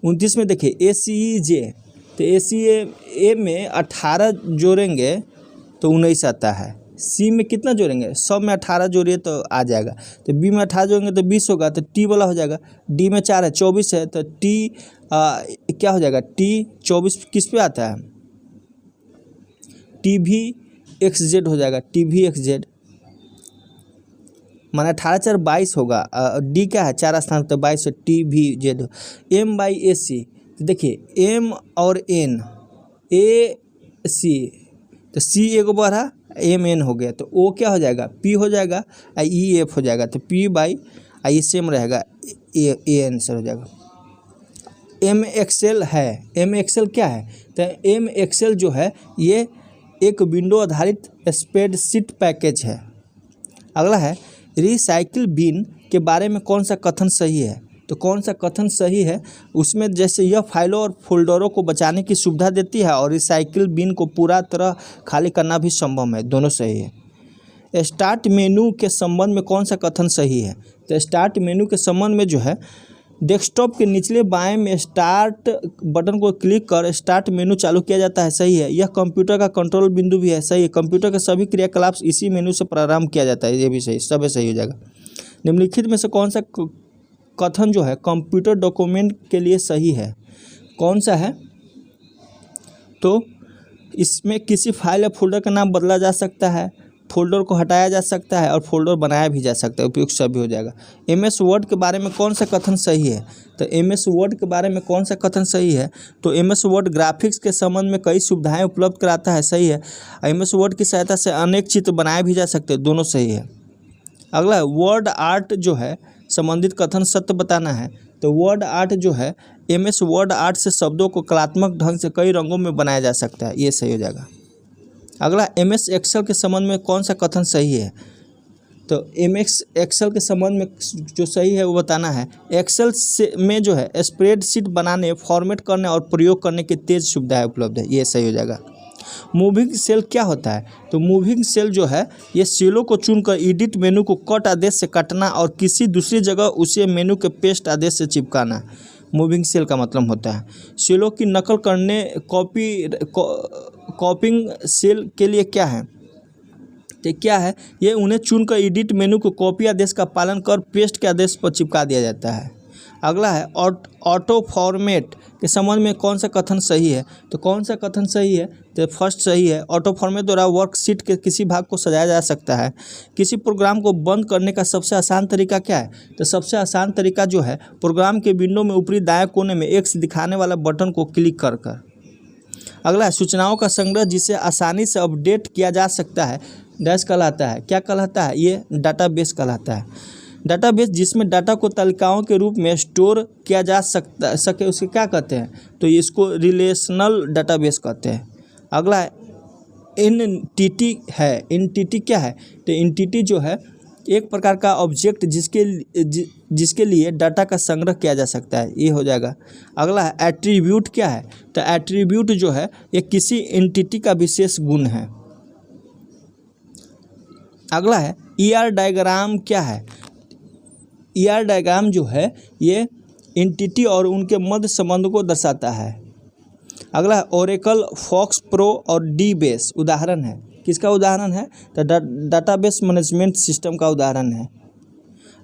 Speaker 1: 29 में देखिए ACEJ, तो ACA में 18 जोड़ेंगे तो 19 आता है। C में कितना जोड़ेंगे, सब में 18 जोड़िए तो आ जाएगा। तो B में 18 जोड़ेंगे तो 20 होगा, तो T वाला हो जाएगा। D में 4 है 24 है, तो T क्या हो जाएगा, T 24 किस पे आता है, TVXZ हो जाएगा, TVXZ। माना 18×4 = 22 होगा। डी क्या है 4 स्थान तो 22 है, टी भी जेड। M/AC तो देखिए एम और एन, ए सी तो सी एक बढ़ा, एम एन हो गया तो ओ क्या हो जाएगा पी हो जाएगा, ई एफ हो जाएगा तो P/I सेम रहेगा, ए आंसर हो जाएगा। MXL है, MXL क्या है तो MXL जो है ये एक विंडो आधारित स्प्रेडशीट पैकेज है। अगला है रिसाइकिल बिन के बारे में कौन सा कथन सही है, तो कौन सा कथन सही है उसमें जैसे यह फाइलों और फोल्डरों को बचाने की सुविधा देती है और रिसाइकिल बिन को पूरा तरह खाली करना भी संभव है, दोनों सही है। स्टार्ट मेनू के संबंध में कौन सा कथन सही है, तो स्टार्ट मेनू के संबंध में जो है डेस्कटॉप के निचले बाएं में स्टार्ट बटन को क्लिक कर स्टार्ट मेनू चालू किया जाता है, सही है। यह कंप्यूटर का कंट्रोल बिंदु भी है, सही है। कंप्यूटर के सभी क्रियाकलाप इसी मेनू से प्रारंभ किया जाता है, ये भी सही, सब सही हो जाएगा। निम्नलिखित में से कौन सा कथन जो है कंप्यूटर डॉक्यूमेंट के लिए सही है, कौन सा है, तो इसमें किसी फाइल या फोल्डर का नाम बदला जा सकता है, फोल्डर को हटाया जा सकता है और फोल्डर बनाया भी जा सकता है, उपयुक्त सभी हो जाएगा। MS वर्ड के बारे में कौन सा कथन सही है, तो MS वर्ड के बारे में कौन सा कथन सही है, तो MS वर्ड ग्राफिक्स के संबंध में कई सुविधाएं उपलब्ध कराता है, सही है। MS वर्ड की सहायता से अनेक चित्र बनाए भी जा सकते हैं, दोनों सही है। अगला वर्ड आर्ट जो है संबंधित कथन सत्य बताना है, तो वर्ड आर्ट जो है MS वर्ड आर्ट से शब्दों को कलात्मक ढंग से कई रंगों में बनाया जा सकता है, ये सही हो जाएगा। अगला MS एक्सेल के संबंध में कौन सा कथन सही है, तो MS एक्सेल के संबंध में जो सही है वो बताना है। एक्सेल से में जो है स्प्रेडशीट बनाने, फॉर्मेट करने और प्रयोग करने की तेज़ सुविधाएं उपलब्ध है, ये सही हो जाएगा। मूविंग सेल क्या होता है, तो मूविंग सेल जो है ये सेलों को चुनकर एडिट मेनू को कट आदेश से काटना और किसी दूसरी जगह उसे मेनू के पेस्ट आदेश से चिपकाना, मूविंग सेल का मतलब होता है। सेलों की नकल करने कॉपिंग सेल के लिए क्या है, तो क्या है ये उन्हें चुनकर एडिट मेनू को कॉपी आदेश का पालन कर पेस्ट के आदेश पर चिपका दिया जाता है। अगला है ऑटो फॉर्मेट के संबंध में कौन सा कथन सही है, तो कौन सा कथन सही है, तो फर्स्ट सही है। ऑटो फॉर्मेट द्वारा वर्कशीट के किसी भाग को सजाया जा सकता है। किसी प्रोग्राम को बंद करने का सबसे आसान तरीका क्या है, तो सबसे आसान तरीका जो है प्रोग्राम के विंडो में ऊपरी दाएं कोने में X दिखाने वाला बटन को क्लिक कर। अगला है सूचनाओं का संग्रह जिसे आसानी से अपडेट किया जा सकता है, डैश कहलाता है, क्या कहलाता है, ये डाटाबेस कहलाता है। डाटाबेस जिसमें डाटा को तालिकाओं के रूप में स्टोर किया जा सके उसे क्या कहते हैं, तो इसको रिलेशनल डाटाबेस कहते हैं। अगला एनटिटी है, एनटिटी क्या है, तो एनटिटी जो है एक प्रकार का ऑब्जेक्ट जिसके लिए डाटा का संग्रह किया जा सकता है, ये हो जाएगा। अगला है एट्रीब्यूट क्या है, तो एट्रीब्यूट जो है ये किसी एंटिटी का विशेष गुण है। अगला है ER डायग्राम क्या है, ER डायग्राम जो है ये एंटिटी और उनके मध्य संबंध को दर्शाता है। अगला है ओरेकल, फॉक्स प्रो और DBase उदाहरण है, किसका उदाहरण है, तो डाटाबेस मैनेजमेंट सिस्टम का उदाहरण है।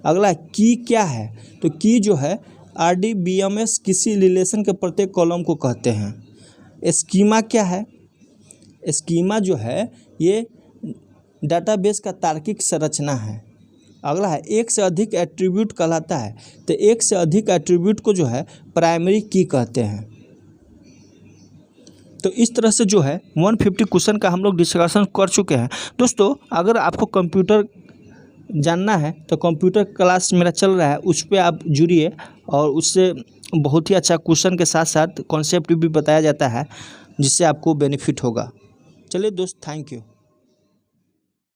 Speaker 1: अगला की क्या है, तो की जो है RDBMS किसी रिलेशन के प्रत्येक कॉलम को कहते हैं। स्कीमा क्या है, स्कीमा जो है ये डाटाबेस का तार्किक संरचना है। अगला है एक से अधिक एट्रीब्यूट कहलाता है, तो एक से अधिक एट्रीब्यूट को जो है प्राइमरी की कहते हैं। तो इस तरह से जो है 150 क्वेश्चन का हम लोग डिस्कशन कर चुके हैं। दोस्तों अगर आपको कंप्यूटर जानना है तो कंप्यूटर क्लास मेरा चल रहा है, उस पर आप जुड़िए और उससे बहुत ही अच्छा क्वेश्चन के साथ साथ कॉन्सेप्ट भी बताया जाता है जिससे आपको बेनिफिट होगा। चलिए दोस्त, थैंक यू।